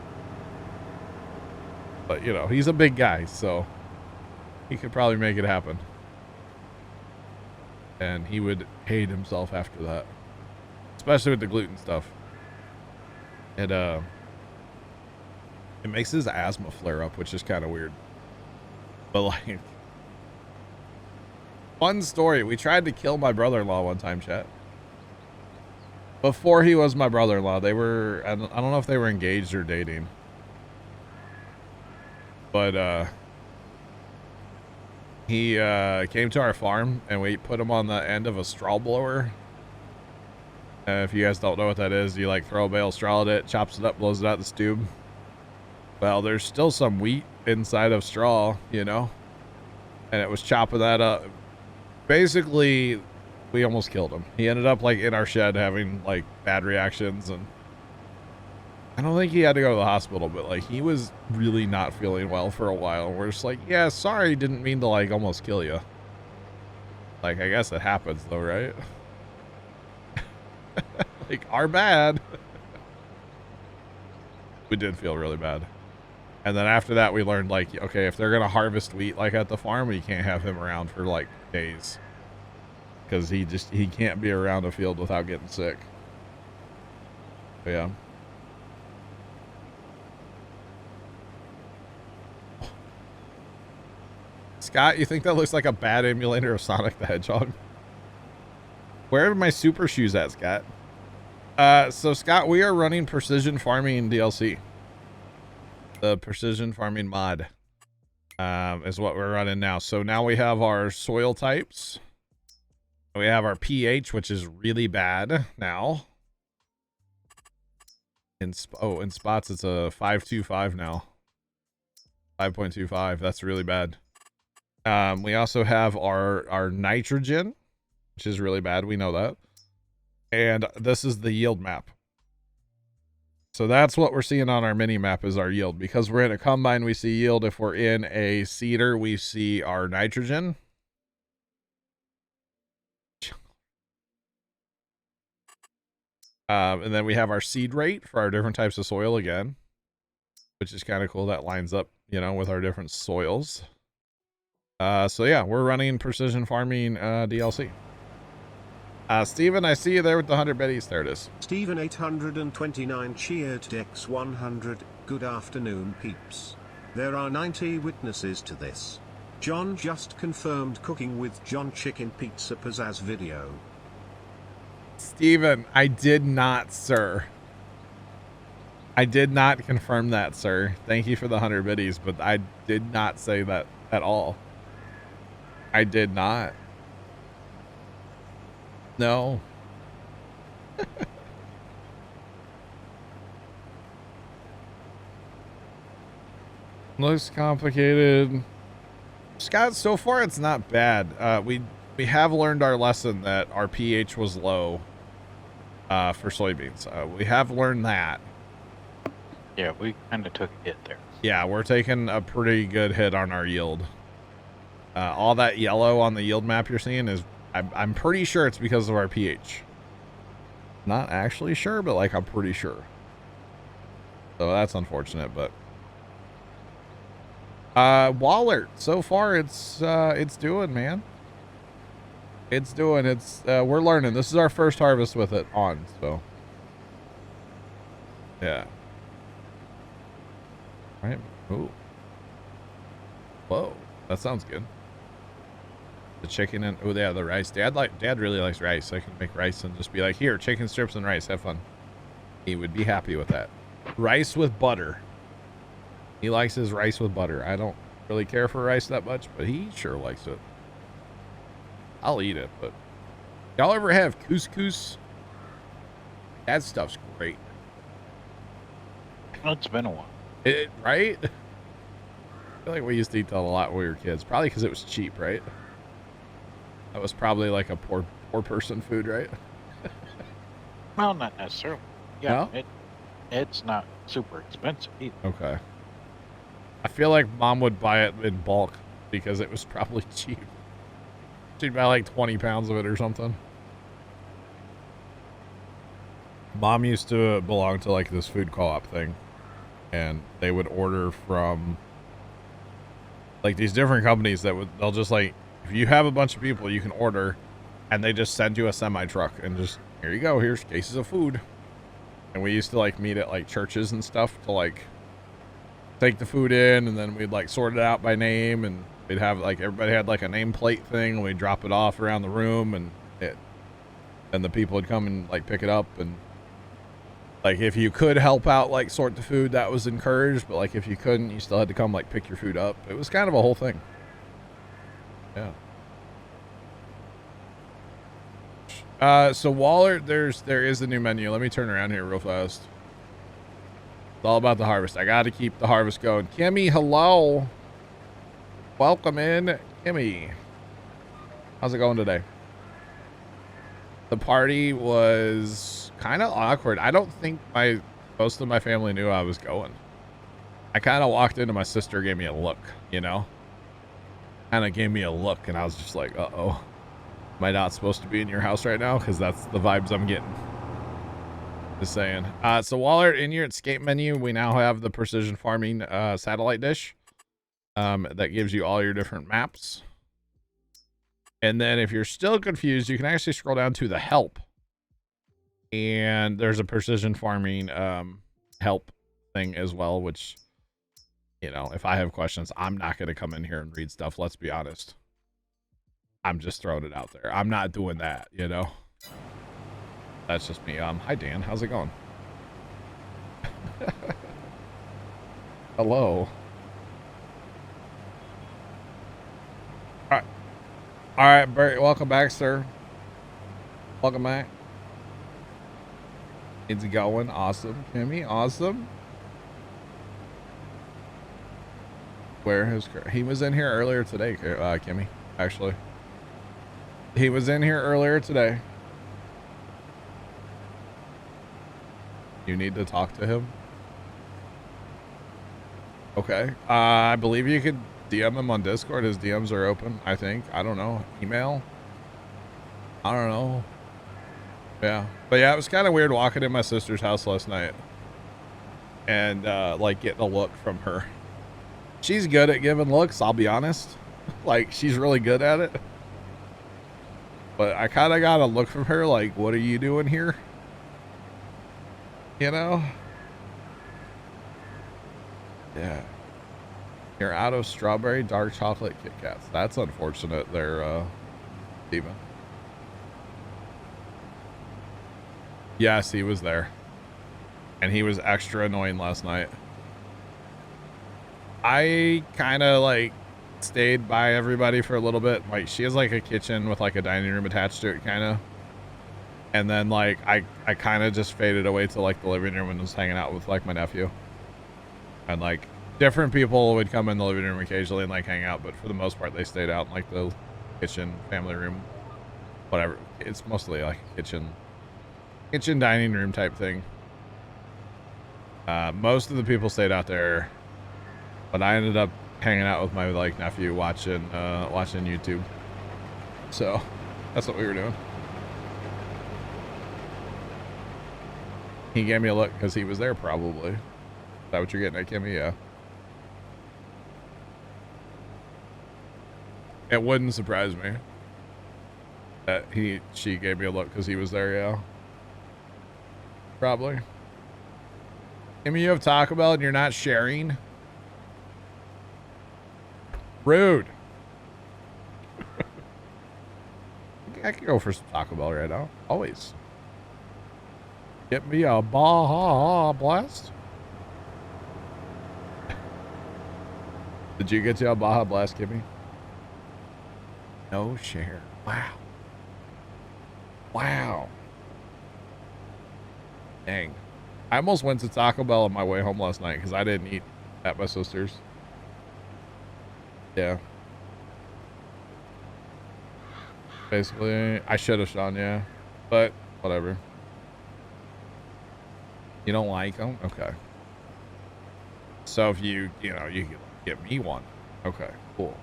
A: But, you know, he's a big guy, so he could probably make it happen. And he would hate himself after that. Especially with the gluten stuff. It makes his asthma flare up, which is kind of weird. But like, fun story. We tried to kill my brother-in-law one time, chat. Before he was my brother-in-law, they were, I don't know if they were engaged or dating. But he came to our farm and we put him on the end of a straw blower. If you guys don't know what that is, you like throw a bale of straw at it, chops it up, blows it out the tube. Well, there's still some wheat inside of straw, you know, and it was chopping that up. Basically, we almost killed him. He ended up like in our shed having like bad reactions, and I don't think he had to go to the hospital, but like he was really not feeling well for a while. We're just like, yeah, sorry, didn't mean to like almost kill you. Like, I guess it happens though, right? Like, our bad. We did feel really bad. And then after that, we learned, like, okay, if they're going to harvest wheat, like, at the farm, we can't have him around for, like, days. Because he can't be around a field without getting sick. But yeah. Scott, you think that looks like a bad emulator of Sonic the Hedgehog? Where are my super shoes at, Scott? So, Scott, we are running Precision Farming DLC. The Precision Farming mod is what we're running now. So now we have our soil types. We have our pH, which is really bad now. In spots, it's a 5.25 now. 5.25. That's really bad. We also have our nitrogen, which is really bad. We know that. And this is the yield map. So that's what we're seeing on our mini map is our yield. Because we're in a combine, we see yield. If we're in a seeder, we see our nitrogen. And then we have our seed rate for our different types of soil again, which is kind of cool. That lines up, you know, with our different soils. So yeah, we're running Precision Farming DLC. Steven, I see you there with the 100 biddies. There it is.
C: Steven 829 cheered Dex 100. Good afternoon, peeps. There are 90 witnesses to this. John just confirmed cooking with John chicken pizza pizzazz video.
A: Steven, I did not, sir. I did not confirm that, sir. Thank you for the 100 biddies, but I did not say that at all. I did not. No. Looks complicated. Scott, so far it's not bad. We have learned our lesson that our pH was low for soybeans. We have learned that.
B: Yeah, we kind of took a hit there.
A: Yeah, we're taking a pretty good hit on our yield. All that yellow on the yield map you're seeing is, I'm pretty sure it's because of our pH. Not actually sure, but like I'm pretty sure. So that's unfortunate, but Waller, so far it's doing, man. It's doing. We're learning. This is our first harvest with it on, so yeah. All right. Ooh. Whoa, that sounds good. The chicken and oh yeah, the rice. Dad really likes rice. I can make rice and just be like, here, chicken strips and rice. Have fun. He would be happy with that. Rice with butter. He likes his rice with butter. I don't really care for rice that much, but he sure likes it. I'll eat it, but y'all ever have couscous? That stuff's great.
B: It's been a while.
A: Right? I feel like we used to eat that a lot when we were kids. Probably because it was cheap, right? That was probably like a poor person food, right?
B: Well, not necessarily. Yeah,
A: No?
B: it's not super expensive either.
A: Okay. I feel like Mom would buy it in bulk because it was probably cheap. She'd buy like 20 pounds of it or something. Mom used to belong to like this food co-op thing, and they would order from like these different companies they'll just like, if you have a bunch of people, you can order, and they just send you a semi truck and just, here you go, here's cases of food. And we used to like meet at like churches and stuff to like take the food in, and then we'd like sort it out by name, and we'd have like, everybody had like a nameplate thing, and we'd drop it off around the room, and the people would come and like pick it up. And like if you could help out like sort the food, that was encouraged, but like if you couldn't, you still had to come like pick your food up. It was kind of a whole thing. Yeah. So Waller, there is a new menu. Let me turn around here real fast. It's all about the harvest. I got to keep the harvest going. Kimmy, hello. Welcome in, Kimmy. How's it going today? The party was kind of awkward. I don't think most of my family knew I was going. I kind of walked into, my sister gave me a look, you know? Kind of gave me a look, and I was just like, uh-oh. Am I not supposed to be in your house right now? Because that's the vibes I'm getting. Just saying. So Waller, in your escape menu, we now have the precision farming satellite dish that gives you all your different maps. And then if you're still confused, you can actually scroll down to the help. And there's a precision farming help thing as well, which, you know, if I have questions, I'm not going to come in here and read stuff. Let's be honest. I'm just throwing it out there. I'm not doing that, you know. That's just me. Hi Dan, how's it going? Hello. All right, Bert, welcome back, sir. Welcome back. It's going awesome, Kimmy. Awesome. Where is he? Was in here earlier today, Kimmy. Actually, he was in here earlier today. You need to talk to him. Okay. I believe you could DM him on Discord. His DMs are open, I think. I don't know. Email? I don't know. Yeah. But yeah, it was kind of weird walking in my sister's house last night and like getting a look from her. She's good at giving looks, I'll be honest. Like, she's really good at it. But I kind of got a look from her like, what are you doing here? You know? Yeah. You're out of strawberry dark chocolate Kit Kats. That's unfortunate there, Steven. Yes, he was there. And he was extra annoying last night. I kind of like stayed by everybody for a little bit. Like, she has like a kitchen with like a dining room attached to it, kind of. And then like I kind of just faded away to like the living room and was hanging out with like my nephew. And like different people would come in the living room occasionally and like hang out, but for the most part they stayed out in like the kitchen, family room, whatever. It's mostly like a kitchen dining room type thing. Most of the people stayed out there, but I ended up hanging out with my like nephew watching YouTube. So that's what we were doing. He gave me a look because he was there, probably. Is that what you're getting at, Kimmy? Yeah. It wouldn't surprise me that she gave me a look because he was there, yeah. Probably. Kimmy, you have Taco Bell and you're not sharing? Rude. I could go for some Taco Bell right now. Always. Get me a Baja Blast. Did you get you a Baja Blast, Kimmy? No share. Wow. Wow. Dang. I almost went to Taco Bell on my way home last night because I didn't eat at my sister's. Yeah. Basically, I should have, Sean, yeah. But, whatever. You don't like them? Okay. So if you know, you can get me one. Okay, cool.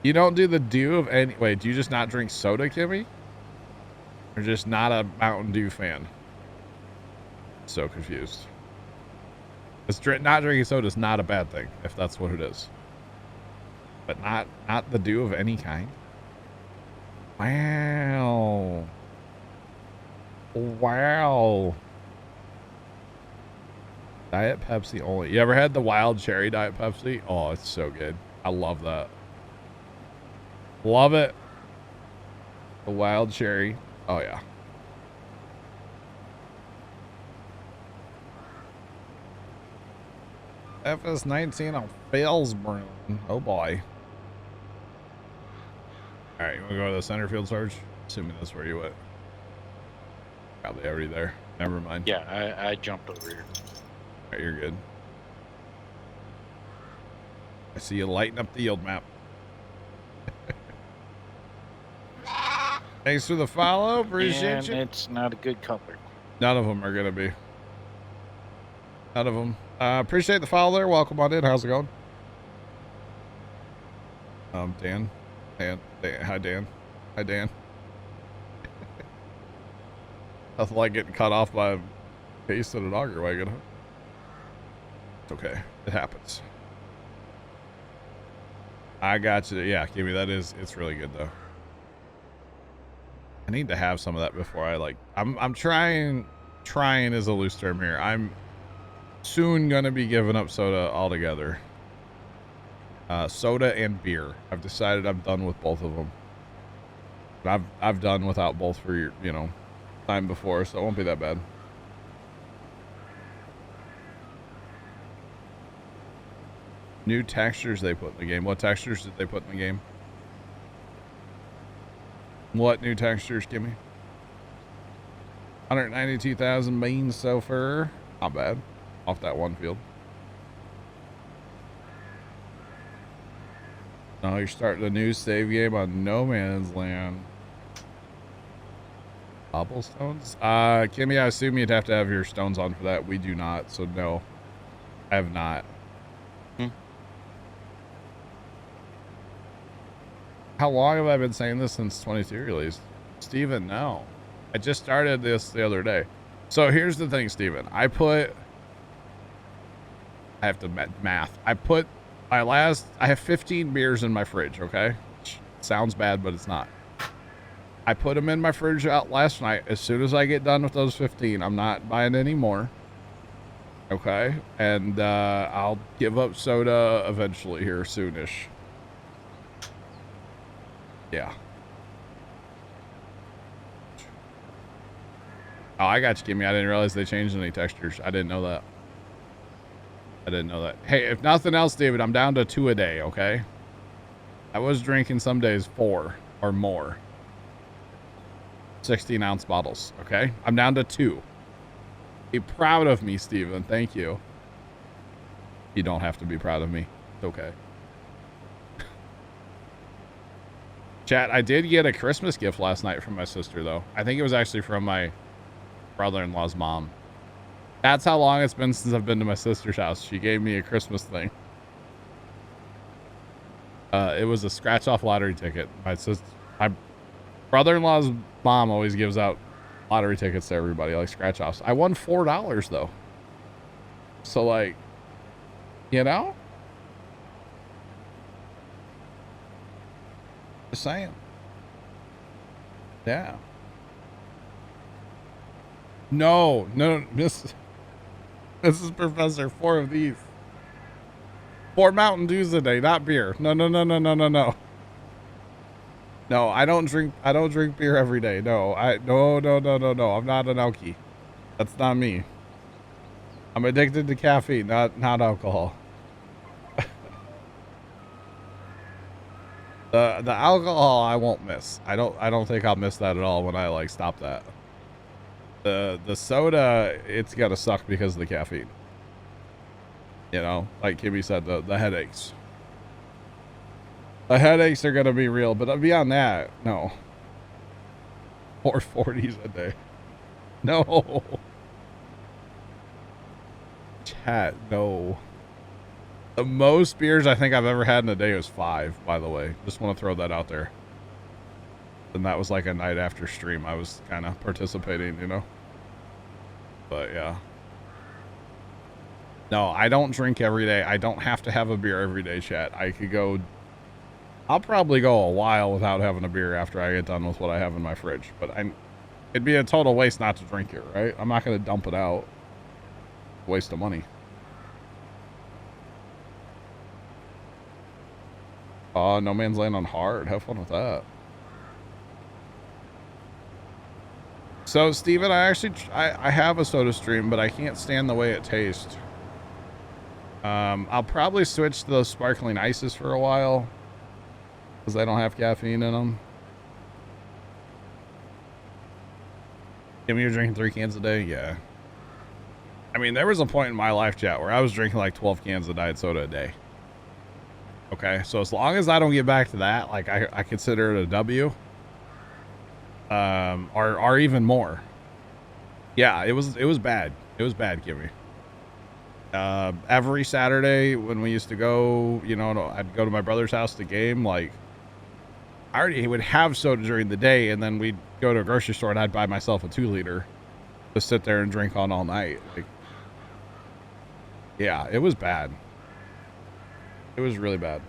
A: You don't do the Dew of any... Wait, do you just not drink soda, Kimmy? Or just not a Mountain Dew fan? So confused. Not drinking soda is not a bad thing, if that's what it is. But not the Dew of any kind? Wow. Wow. Diet Pepsi only. You ever had the wild cherry Diet Pepsi? Oh, it's so good. I love that. Love it. The wild cherry. Oh, yeah. FS19 on Failsburn. Oh, boy. All right, you want to go to the center field, Sarge? Assuming that's where you went. Probably already there. Never mind.
B: Yeah, I jumped over here.
A: All right, you're good. I see you lighting up the yield map. Thanks for the follow. Appreciate
B: and
A: you.
B: It's not a good color.
A: None of them are going to be. None of them. Appreciate the follow there. Welcome on in. How's it going? Dan. Hi, Dan. Hi, Dan. Nothing like getting cut off by a case in an auger wagon, huh? It's okay. It happens. I got you. Yeah, give me that. It's really good, though. I need to have some of that before I like... I'm trying is a loose term here. I'm soon going to be giving up soda altogether. Soda and beer. I've decided I'm done with both of them. I've done without both for, you know, time before, so it won't be that bad. New textures they put in the game. What textures did they put in the game? What new textures, Gimme? 192,000 beans so far. Not bad. Off that one field. No, you're starting a new save game on No Man's Land. Cobblestones? Kimmy, I assume you'd have to have your stones on for that. We do not, so no. I have not. How long have I been saying this since 22 release? Steven, no. I just started this the other day. So here's the thing, Steven. I have to math. I have 15 beers in my fridge, okay? Sounds bad, but it's not. I put them in my fridge out last night. As soon as I get done with those 15, I'm not buying any more. Okay? And I'll give up soda eventually here soonish. Yeah. Oh, I got you, Kimmy. I didn't realize they changed any textures. I didn't know that. Hey, if nothing else, David, I'm down to 2 a day, okay? I was drinking some days 4 or more. 16-ounce bottles, okay? I'm down to 2. Be proud of me, Steven. Thank you. You don't have to be proud of me. It's okay. Chat, I did get a Christmas gift last night from my sister, though. I think it was actually from my brother-in-law's mom. That's how long it's been since I've been to my sister's house. She gave me a Christmas thing. It was a scratch-off lottery ticket. My Brother-in-law's mom always gives out lottery tickets to everybody, like scratch offs. I won $4 though. So like, you know? Just saying. Yeah. No, this is Professor. 4 of these. 4 Mountain Dews a day, not beer. No. No, I don't drink beer every day. No. No. I'm not an alkie. That's not me. I'm addicted to caffeine, not alcohol. The alcohol I won't miss. I don't think I'll miss that at all when I like stop that. The soda, it's gotta suck because of the caffeine. You know, like Kimmy said, the headaches. The headaches are gonna be real, but beyond that, no. 440s a day. No. Chat, no. The most beers I think I've ever had in a day was 5, by the way. Just want to throw that out there. And that was like a night after stream. I was kind of participating, you know? But yeah. No, I don't drink every day. I don't have to have a beer every day, chat. I could go... I'll probably go a while without having a beer after I get done with what I have in my fridge. But it'd be a total waste not to drink it, right? I'm not going to dump it out. Waste of money. Oh, No Man's Land on hard. Have fun with that. So, Steven, I have a soda stream, but I can't stand the way it tastes. I'll probably switch to those sparkling ices for a while, because they don't have caffeine in them. Give me, you're drinking 3 cans a day? Yeah. I mean, there was a point in my life, chat, where I was drinking like 12 cans of diet soda a day. Okay, so as long as I don't get back to that, like I consider it a W. Or even more. Yeah, it was bad. It was bad, Kimmy. Every Saturday when we used to go, you know, I'd go to my brother's house to game, like I already would have soda during the day, and then we'd go to a grocery store and I'd buy myself a 2-liter to sit there and drink on all night. Like, yeah, it was bad. It was really bad.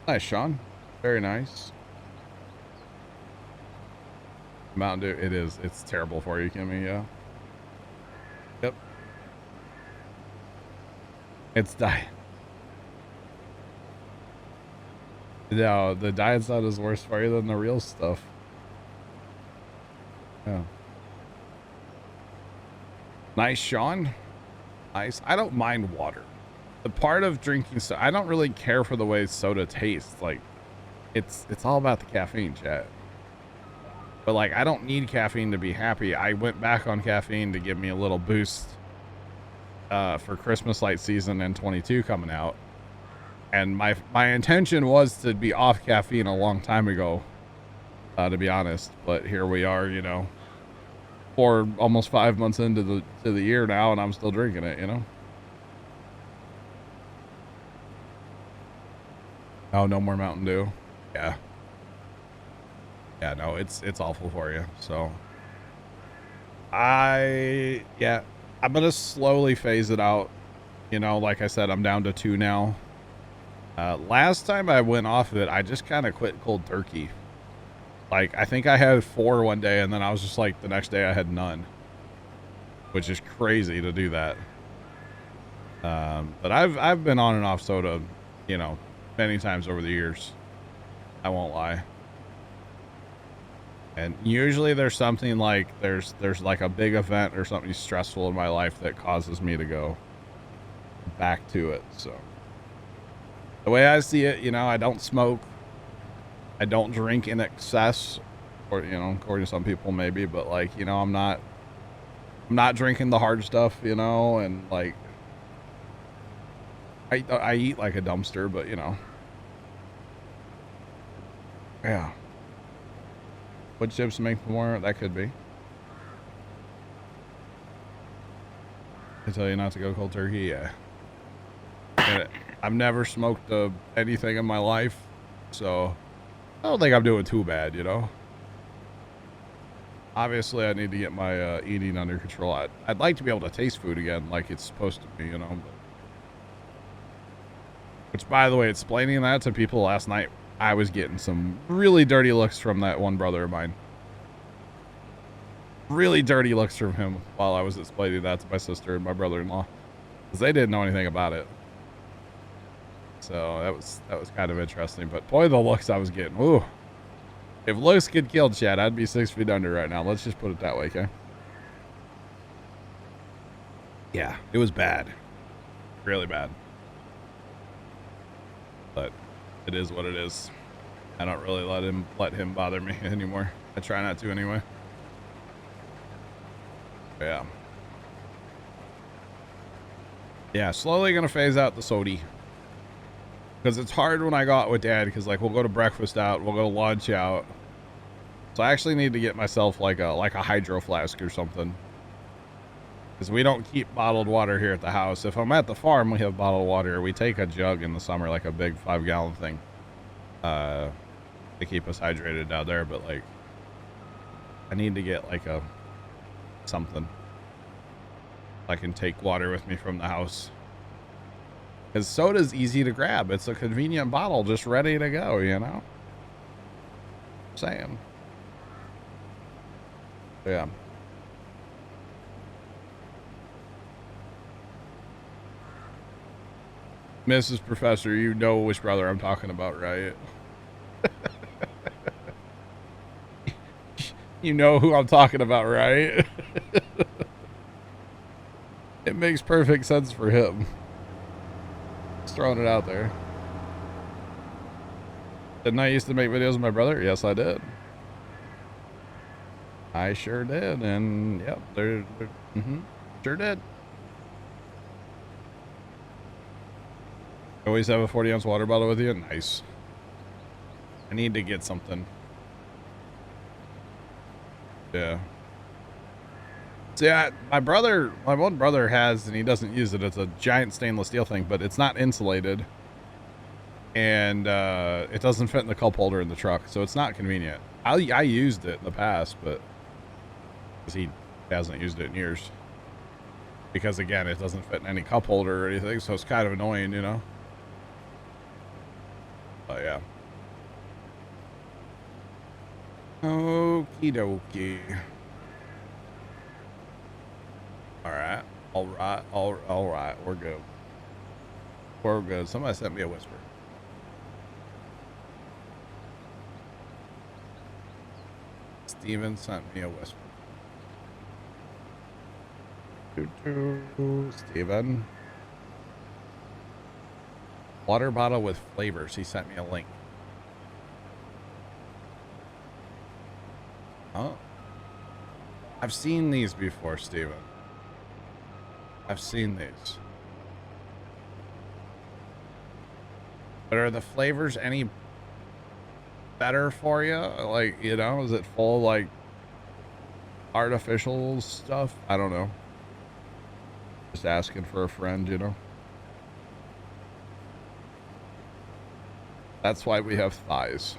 A: Nice, Sean. Very nice. Mountain Dew, it is. It's terrible for you, Kimmy, yeah. Yep. It's diet. No, the diet stuff is worse for you than the real stuff. Yeah. Nice, Sean. Nice. I don't mind water. The part of drinking soda, I don't really care for the way soda tastes. Like, it's all about the caffeine, chat. But like, I don't need caffeine to be happy. I went back on caffeine to give me a little boost for Christmas light season and 22 coming out. And my intention was to be off caffeine a long time ago, to be honest. But here we are, you know, almost 5 months into the year now, and I'm still drinking it, you know. Oh, no more Mountain Dew. Yeah. Yeah, no, it's awful for you. So I'm gonna slowly phase it out. You know, like I said, I'm down to 2 now. Last time I went off of it, I just kind of quit cold turkey. Like, I think I had 4 one day, and then I was just like, the next day I had none, which is crazy to do that. But I've been on and off soda, you know, many times over the years. I won't lie. And usually there's something like, there's like a big event or something stressful in my life that causes me to go back to it. So the way I see it, you know, I don't smoke. I don't drink in excess, or, you know, according to some people maybe, but like, you know, I'm not drinking the hard stuff, you know, and like, I eat like a dumpster, but you know, yeah. Wood chips make more? That could be. I tell you not to go cold turkey, yeah. And I've never smoked anything in my life, so I don't think I'm doing too bad, you know? Obviously, I need to get my eating under control. I'd like to be able to taste food again like it's supposed to be, you know? Which, by the way, explaining that to people last night, I was getting some really dirty looks from that one brother of mine. Really dirty looks from him while I was explaining that to my sister and my brother-in-law. Because they didn't know anything about it. So that was kind of interesting. But boy, the looks I was getting. Ooh. If looks could kill Chad, I'd be 6 feet under right now. Let's just put it that way, okay? Yeah, it was bad. Really bad. But it is what it is. I don't really let him bother me anymore. I try not to anyway. But yeah. Yeah, slowly gonna phase out the sody. Because it's hard when I go out with Dad, because like we'll go to breakfast out, we'll go to lunch out. So I actually need to get myself like a hydro flask or something. Because we don't keep bottled water here at the house. If I'm at the farm, we have bottled water. We take a jug in the summer, like a big 5-gallon thing, to keep us hydrated down there. But like, I need to get like something I can take water with me from the house. Because soda's easy to grab. It's a convenient bottle just ready to go, you know? Saying. Yeah. Mrs. Professor, you know which brother I'm talking about, right? You know who I'm talking about, right? It makes perfect sense for him. Just throwing it out there. Didn't I used to make videos with my brother? Yes, I did. I sure did, and yep, sure did. Always have a 40-ounce water bottle with you? Nice. I need to get something. Yeah. See, my one brother has, and he doesn't use it. It's a giant stainless steel thing, but it's not insulated. And it doesn't fit in the cup holder in the truck, so it's not convenient. I used it in the past, but because he hasn't used it in years. Because, again, it doesn't fit in any cup holder or anything, so it's kind of annoying, you know? But, yeah. Okie dokie. Alright. Alright. We're good. We're good. Somebody sent me a whisper. Steven sent me a whisper. Steven. Water bottle with flavors. He sent me a link. Oh. I've seen these before, Steven. I've seen these. But are the flavors any better for you? Like, you know, is it full of, like, artificial stuff? I don't know. Just asking for a friend, you know? That's why we have thighs.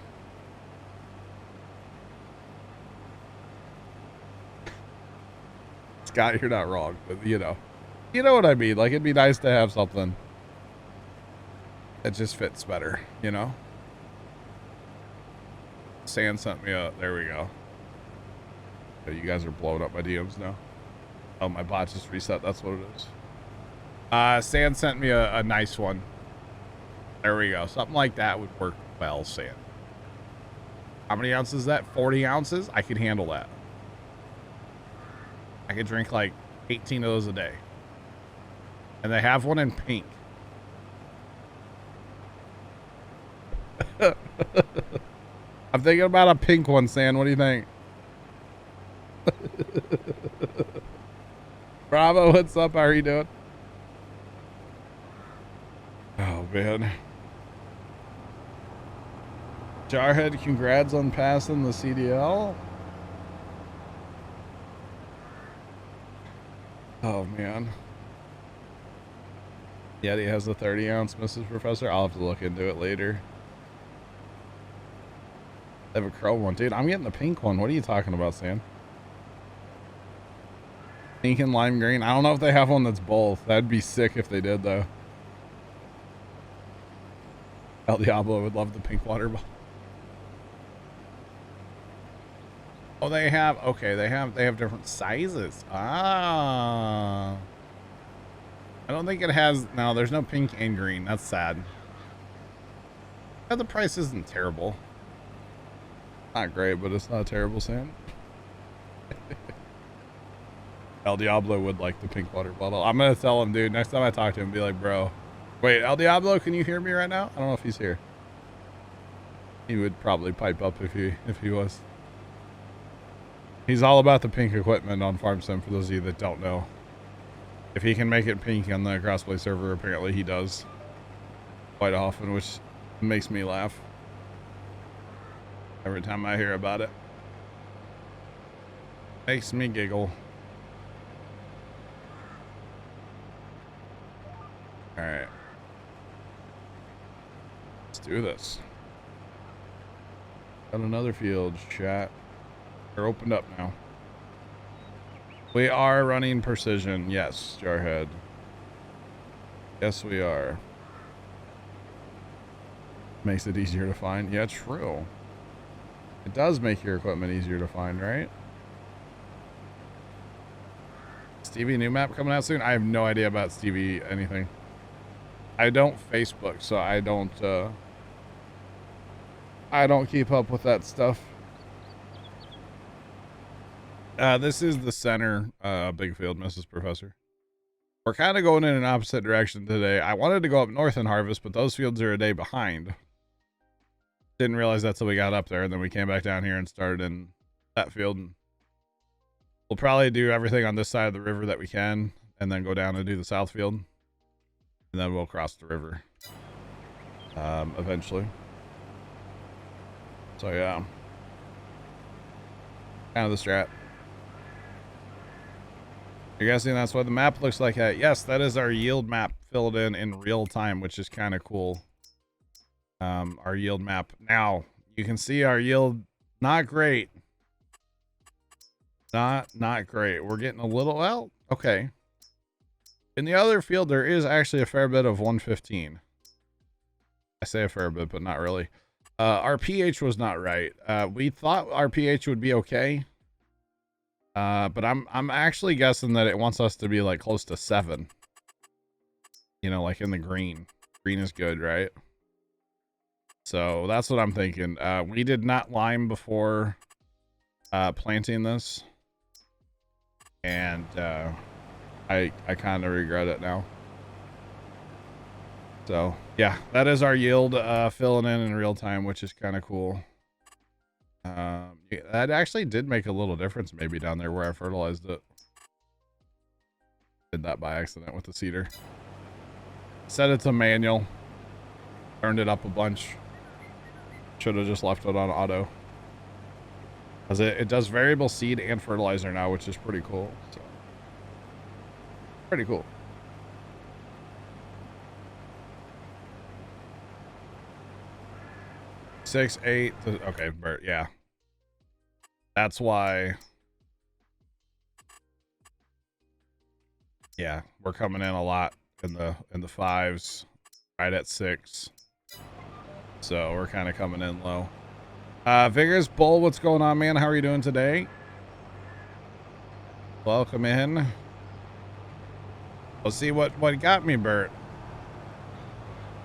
A: Scott, you're not wrong, but you know what I mean. Like, it'd be nice to have something that just fits better, you know? Sand sent me a, there we go. So you guys are blowing up my DMs now. Oh, my bot just reset. That's what it is. Sand sent me a nice one. There we go. Something like that would work well, Sand. How many ounces is that? 40 ounces? I could handle that. I could drink like 18 of those a day. And they have one in pink. I'm thinking about a pink one, Sand. What do you think? Bravo, what's up? How are you doing? Oh, man. Jarhead, congrats on passing the CDL. Oh, man. Yeti has the 30 ounce, Mrs. Professor. I'll have to look into it later. I have a chrome one. Dude, I'm getting the pink one. What are you talking about, Sam? Pink and lime green. I don't know if they have one that's both. That'd be sick if they did, though. El Diablo would love the pink water bottle. Oh, they have, okay, they have different sizes. Ah. I don't think it has, no, there's no pink and green. That's sad. Yeah, the price isn't terrible. Not great, but it's not terrible, Sam. El Diablo would like the pink water bottle. I'm going to tell him, dude, next time I talk to him, be like, bro. Wait, El Diablo, can you hear me right now? I don't know if he's here. He would probably pipe up if he was. He's all about the pink equipment on Farm Sim, for those of you that don't know. If he can make it pink on the crossplay server, apparently he does. Quite often, which makes me laugh. Every time I hear about it. Makes me giggle. Alright. Let's do this. Got another field, chat. They're opened up now. We are running precision. Yes, Jarhead. Yes, we are. Makes it easier to find. Yeah, true. It does make your equipment easier to find, right? Stevie new map coming out soon? I have no idea about Stevie anything. I don't Facebook, so I don't keep up with that stuff. This is the center, big field, Mrs. Professor. We're kind of going in an opposite direction today. I wanted to go up north and harvest, but those fields are a day behind. Didn't realize that till we got up there, and then we came back down here and started in that field. And we'll probably do everything on this side of the river that we can, and then go down and do the south field. And then we'll cross the river, eventually. So yeah, kind of the strat. You're guessing that's what the map looks like? Yes, that is our yield map filled in real time, which is kind of cool. Our yield map. Now, you can see our yield, not great. Not great. We're getting a little, well, okay. In the other field, there is actually a fair bit of 115. I say a fair bit, but not really. Our pH was not right. We thought our pH would be okay. But I'm actually guessing that it wants us to be like close to 7. You know, like in the green. Green is good, right? So that's what I'm thinking. We did not lime before planting this. And I kind of regret it now. So yeah, that is our yield filling in real time, which is kind of cool. Yeah, that actually did make a little difference maybe down there where I fertilized it. Did that by accident with the seeder. Set it to manual. Turned it up a bunch. Should have just left it on auto. Because it does variable seed and fertilizer now, which is pretty cool. So, pretty cool. Six, 8. Okay, Bert, yeah. That's why. Yeah, we're coming in a lot in the 5s, right at 6. So we're kind of coming in low. Vigorous Bull, what's going on, man? How are you doing today? Welcome in. Well, see what got me, Bert,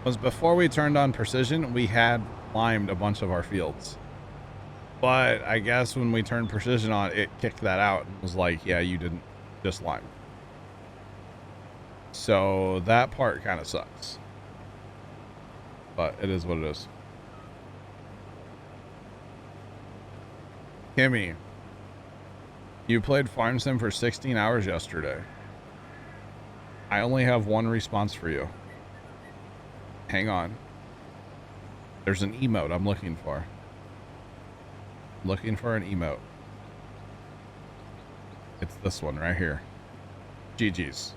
A: was before we turned on precision, we had limed a bunch of our fields. But I guess when we turned precision on, it kicked that out and was like, yeah, you didn't just lime. So that part kind of sucks. But it is what it is. Kimmy, you played Farm Sim for 16 hours yesterday. I only have one response for you. Hang on. There's an emote I'm looking for. Looking for an emote. It's this one right here. GG's.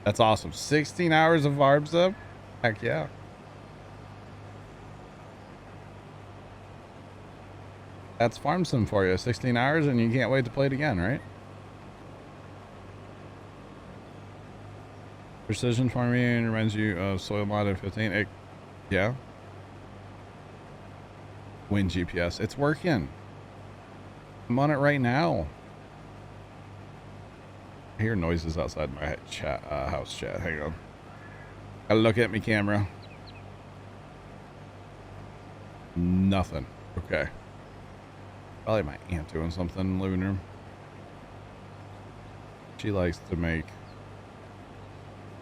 A: That's awesome. 16 hours of farm sim? Heck yeah. That's farm sim for you. 16 hours and you can't wait to play it again, right? Precision farming reminds you of soil mod in 15. Yeah. Wind GPS. It's working. I'm on it right now. I hear noises outside my chat, house chat. Hang on. Gotta look at my camera. Nothing. Okay. Probably my aunt doing something in the living room. She likes to make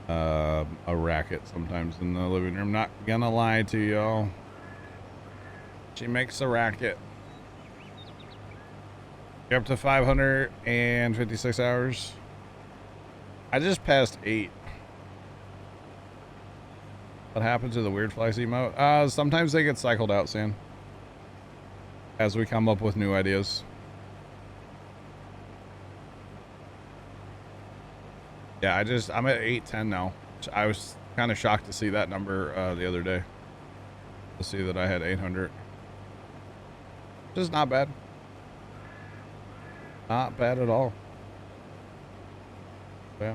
A: a racket sometimes in the living room. Not gonna lie to y'all. She makes a racket. You're up to 556 hours. I just passed 8. What happened to the weird flex emote? Sometimes they get cycled out, Sam. As we come up with new ideas. Yeah, I'm at 810 now. I was kind of shocked to see that number the other day. To see that I had 800. Which is not bad. Not bad at all. Yeah.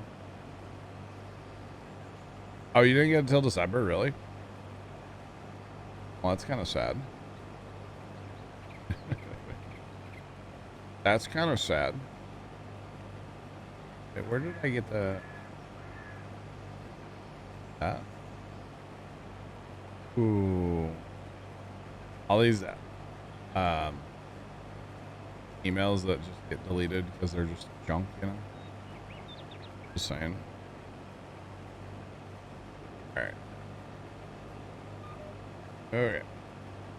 A: Oh, you didn't get it until December, really? Well, that's kind of sad. That's kind of sad. Okay, where did I get the... Ooh. All these emails that just get deleted because they're just junk, you know? Just saying. Alright. Okay.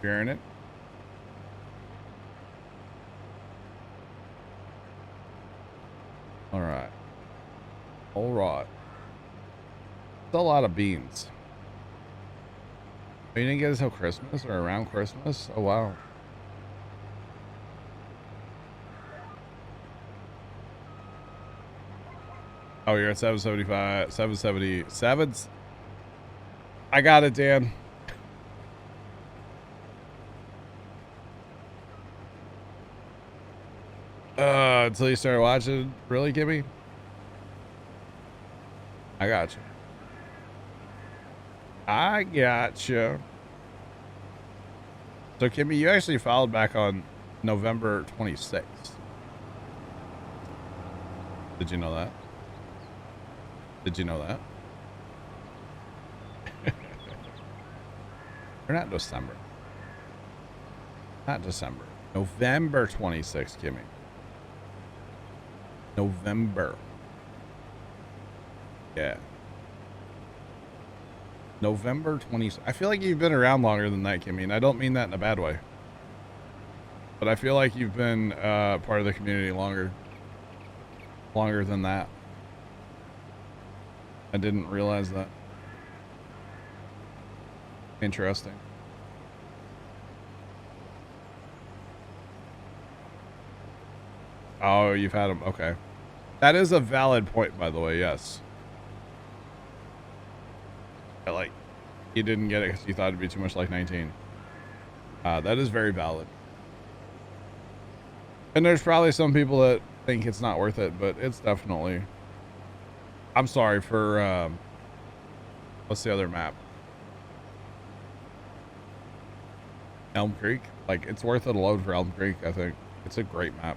A: You're in it. Alright. Alright. It's a lot of beans. Oh, you didn't get it until Christmas or around Christmas? Oh, wow. Oh, you're at 775, 777. I got it, Dan. Until you started watching. Really, Kimmy? I got you. I got you. So, Kimmy, you actually followed back on November 26th. Did you know that? Did you know that? Or not December. Not December. November 26th, Kimmy. November. Yeah. November 20th. I feel like you've been around longer than that, Kimmy, and I don't mean that in a bad way. But I feel like you've been part of the community longer than that. I didn't realize that. Interesting. Oh, you've had them. Okay. That is a valid point, by the way. Yes. But, like, you didn't get it because you thought it'd be too much like 19. That is very valid. And there's probably some people that think it's not worth it, but it's definitely... I'm sorry for, what's the other map? Elm Creek? Like, it's worth it a load for Elm Creek, I think. It's a great map.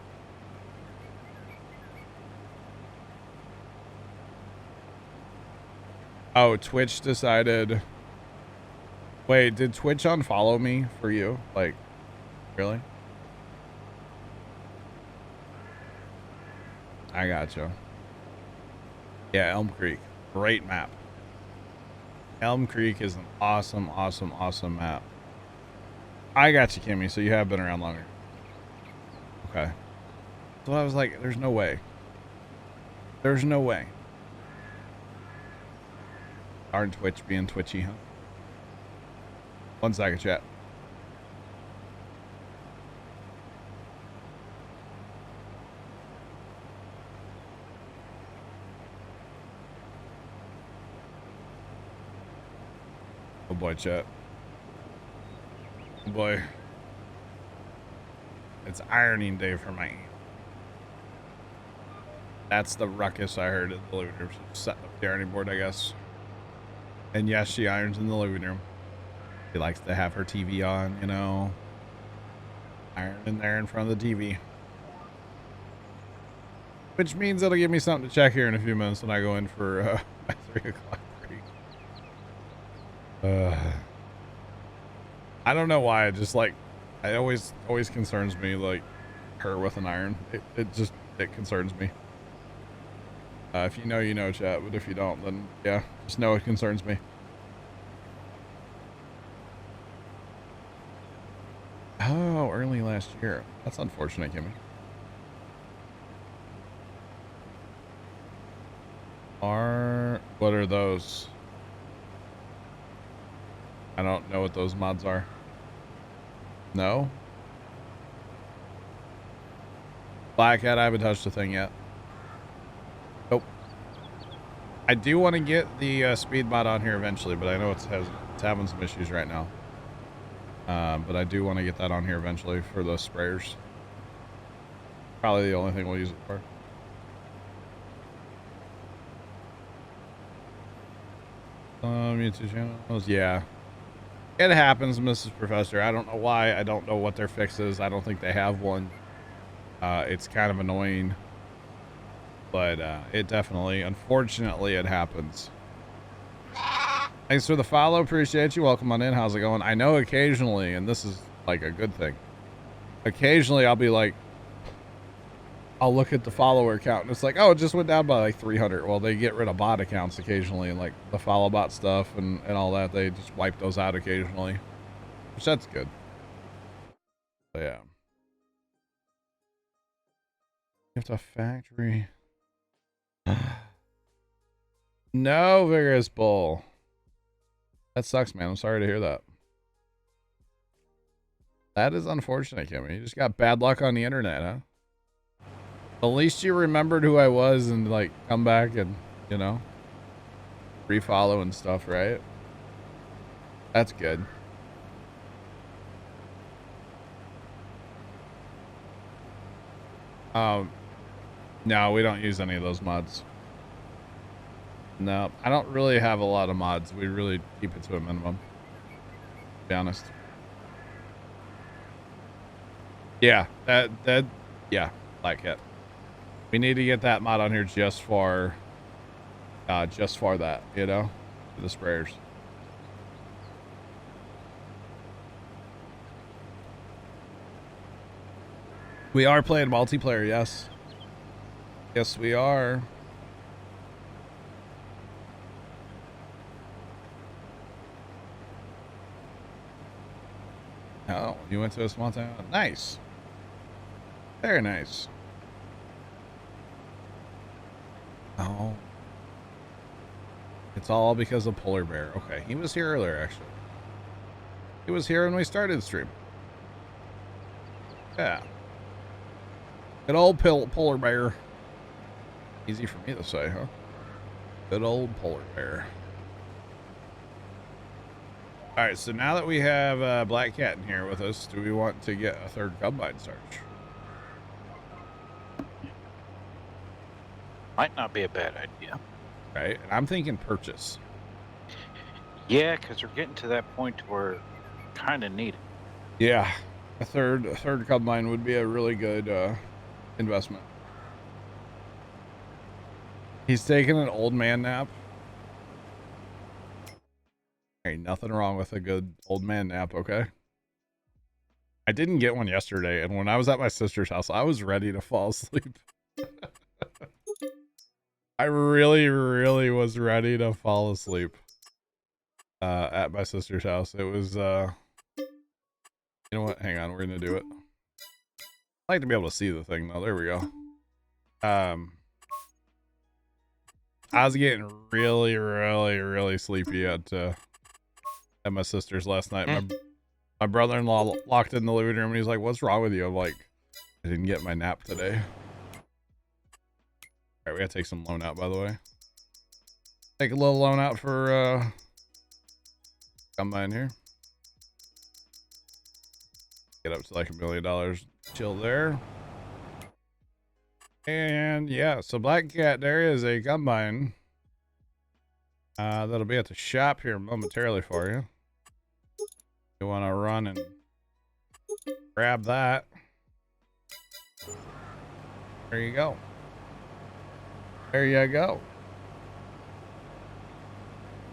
A: Oh, Twitch decided... Wait, did Twitch unfollow me for you? Like, really? I gotcha. Yeah, Elm Creek. Great map. Elm Creek is an awesome, awesome, awesome map. I got you, Kimmy, so you have been around longer. Okay. So I was like, there's no way. There's no way. Darn Twitch being twitchy, huh? 1 second, chat. Oh boy, chat. Oh boy. It's ironing day for my aunt. That's the ruckus I heard in the living room. She's setting up the ironing board, I guess. And yes, she irons in the living room. She likes to have her TV on, you know. Ironing there in front of the TV. Which means it'll give me something to check here in a few minutes when I go in for my 3 o'clock break. I don't know why. It just like, it always concerns me, like her with an iron. It concerns me. If you know, you know, chat. But if you don't, then yeah, just know it concerns me. Oh, early last year. That's unfortunate, Kimmy. What are those? I don't know what those mods are. No? Black Hat, I haven't touched the thing yet. Nope. I do want to get the speed mod on here eventually, but I know it's having some issues right now. But I do want to get that on here eventually for those sprayers. Probably the only thing we'll use it for. YouTube channels, yeah. It happens, Mrs. Professor. I don't know why. I don't know what their fix is. I don't think they have one. It's kind of annoying. But it definitely, unfortunately, it happens. Thanks for the follow. Appreciate you. Welcome on in. How's it going? I know occasionally, and this is like a good thing. Occasionally, I'll be like, I'll look at the follower count and it's like, oh, it just went down by like 300. Well, they get rid of bot accounts occasionally, and like the follow bot stuff and all that. They just wipe those out occasionally, which that's good. So, yeah. Gift a factory. No, Vigorous Bull. That sucks, man. I'm sorry to hear that. That is unfortunate, Kimmy. You just got bad luck on the internet, huh? At least you remembered who I was and like come back and, you know, refollow and stuff, right? That's good. No, we don't use any of those mods. No, I don't really have a lot of mods. We really keep it to a minimum, to be honest. Yeah, yeah, like it. We need to get that mod on here just for that, you know, for the sprayers. We are playing multiplayer, yes. Yes, we are. Oh, you went to a small town? Nice. Very nice. Oh. It's all because of Polar Bear. Okay, he was here earlier, actually. He was here when we started the stream. Yeah. Good old Polar Bear. Easy for me to say, huh? Good old Polar Bear. All right, so now that we have Black Cat in here with us, do we want to get a third combine search?
B: Might not be a bad idea.
A: Right, and I'm thinking purchase.
B: Yeah, because we're getting to that point where kind of need it.
A: Yeah, a third combine would be a really good investment. He's taking an old man nap. Ain't nothing wrong with a good old man nap, okay? I didn't get one yesterday, and when I was at my sister's house, I was ready to fall asleep. I really, really was ready to fall asleep at my sister's house. It was, you know what? Hang on, we're gonna do it. I like to be able to see the thing, though. There we go. I was getting really, really, really sleepy at my sister's last night. My brother-in-law locked in the living room and he's like, "What's wrong with you?" I'm like, "I didn't get my nap today." All right, we gotta take some loan out, by the way. Take a little loan out for combine here. Get up to like $1 million. Chill there. And yeah, so Black Cat, there is a combine. That'll be at the shop here momentarily for you. You want to run and grab that. There you go. There you go.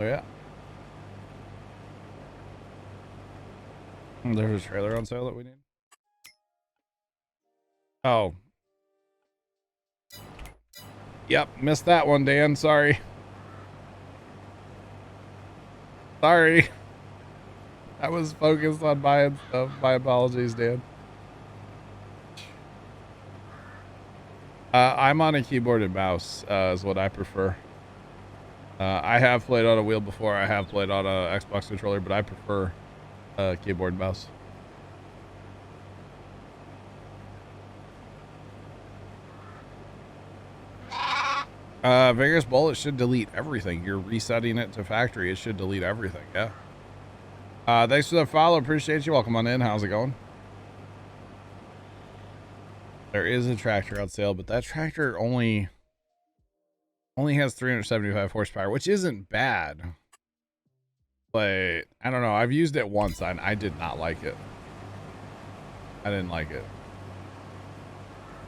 A: Oh yeah. There's a trailer on sale that we need. Oh. Yep, missed that one, Dan. Sorry. Sorry. I was focused on buying stuff. My apologies, Dan. I'm on a keyboard and mouse, is what I prefer. I have played on a wheel before. I have played on a Xbox controller, but I prefer keyboard and mouse. Vigorous Bullet should delete everything. You're resetting it to factory. It should delete everything. Yeah. Thanks for the follow. Appreciate you. Welcome on in. How's it going? There is a tractor on sale, but that tractor only has 375 horsepower, which isn't bad. But I don't know. I've used it once and I did not like it. I didn't like it.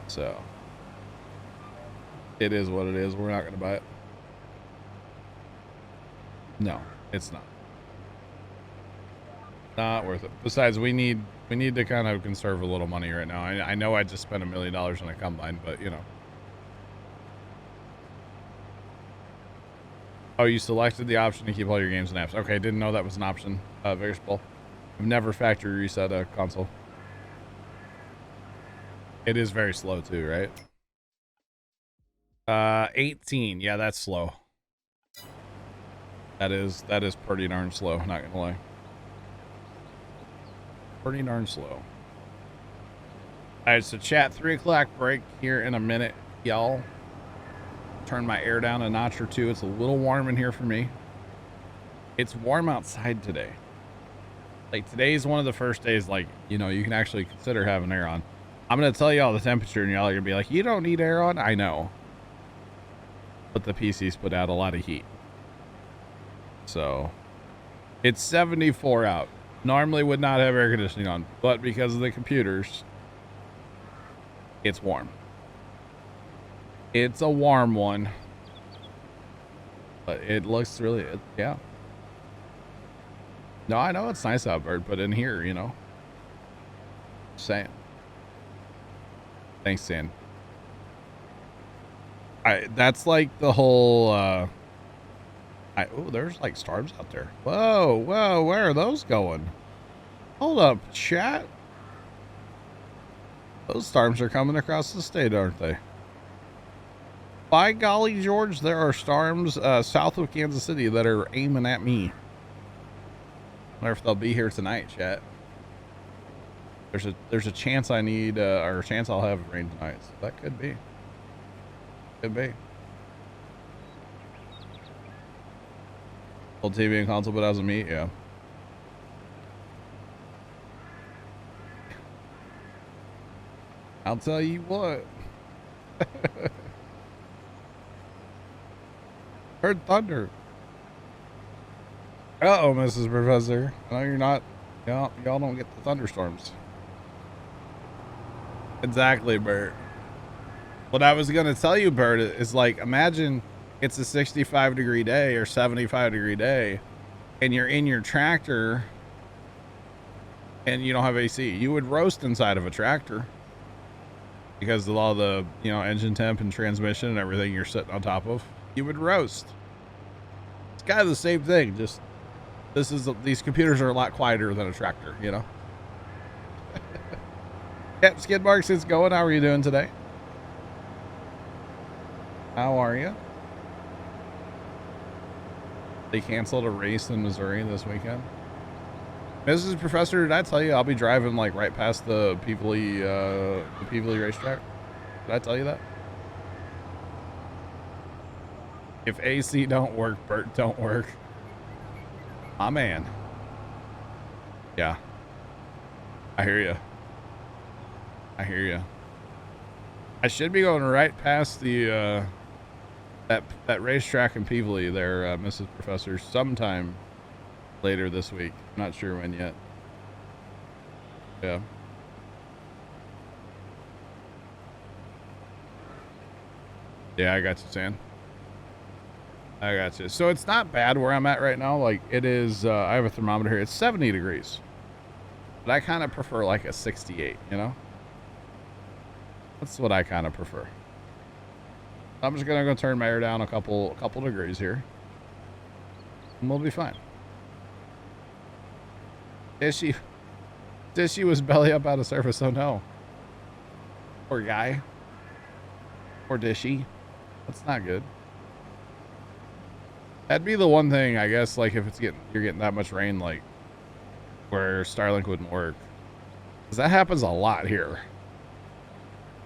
A: So it is what it is. We're not going to buy it. No, it's not. Not worth it. Besides, we need to kind of conserve a little money right now. I know I just spent $1 million on a combine, but you know. Oh, you selected the option to keep all your games and apps. Okay, didn't know that was an option. Very simple. I've never factory reset a console. It is very slow too, right? 18. Yeah, that's slow. That is pretty darn slow, not gonna lie. Pretty darn slow. All right, so chat, 3 o'clock break here in a minute, y'all. Turn my air down a notch or two. It's a little warm in here for me. It's warm outside today. Like today's one of the first days, like, you know, you can actually consider having air on. I'm going to tell you all the temperature and y'all are going to be like, you don't need air on. I know. But the PCs put out a lot of heat. So it's 74 out. Normally would not have air conditioning on, but because of the computers, it's warm. It's a warm one, but it looks really, yeah. No, I know it's nice out, Bird, but in here, you know, saying. Thanks, San. That's like the whole, oh, there's like storms out there. Whoa, whoa, where are those going? Hold up, chat. Those storms are coming across the state, aren't they? By golly, George, there are storms south of Kansas City that are aiming at me. I wonder if they'll be here tonight, chat. There's a chance I need, or a chance I'll have rain tonight. So that could be. Could be. Old TV and console, but as a meat, yeah. I'll tell you what. Heard thunder. Uh-oh, Mrs. Professor. I know you're not, y'all don't get the thunderstorms. Exactly, Bert. What I was going to tell you, Bert, is like, imagine it's a 65-degree day or 75-degree day, and you're in your tractor, and you don't have AC. You would roast inside of a tractor because of all the, you know, engine temp and transmission and everything you're sitting on top of. You would roast. It's kind of the same thing. Just these computers are a lot quieter than a tractor, you know. Yeah, Skid Marks is going. How are you doing today? How are you? They canceled a race in Missouri this weekend. Mrs. Professor, did I tell you I'll be driving like right past the Peevely racetrack? Did I tell you that? If AC don't work, Bert don't work. My man. Yeah. I hear you. I hear you. I should be going right past the that racetrack in Peevely there, Mrs. Professor, sometime later this week. I'm not sure when yet. Yeah. Yeah, I got you, Sam. I got you. So it's not bad where I'm at right now. Like it is, I have a thermometer here. It's 70 degrees. But I kind of prefer like a 68, you know? That's what I kind of prefer. I'm just gonna go turn my air down a couple degrees here. And we'll be fine. Dishy was belly up out of service. Oh no. Poor guy. Poor Dishy. That's not good. That'd be the one thing, I guess, like if you're getting that much rain, like where Starlink wouldn't work. Because that happens a lot here.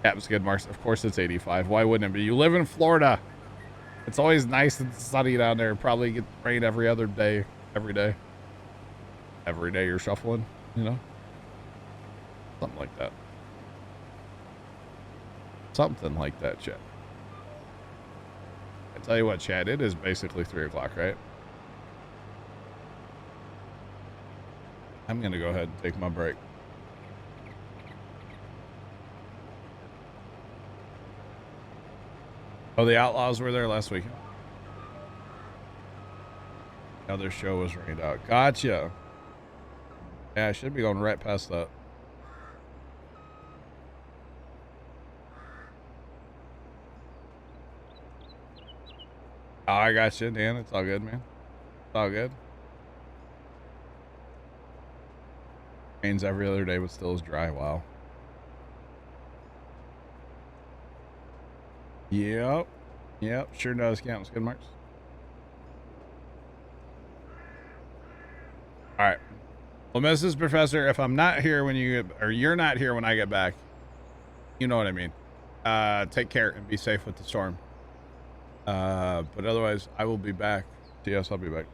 A: Yeah, skid marks. Of course it's 85. Why wouldn't it be? You live in Florida. It's always nice and sunny down there. Probably get rain every other day. Every day. Every day you're shuffling, you know? Something like that. Something like that, Chad. I tell you what, Chad, it is basically 3 o'clock, right? I'm going to go ahead and take my break. Oh, the Outlaws were there last week. The other show was rained out. Gotcha. Yeah, I should be going right past that. Oh, I got you, Dan. It's all good, man. It's all good. Rains every other day, but still is dry. Wow. Yep. Yep. Sure does count. Skid marks. All right. Well, Mrs. Professor, if I'm not here when you get, or you're not here when I get back, you know what I mean. Take care and be safe with the storm. But otherwise, I will be back. Yes, I'll be back.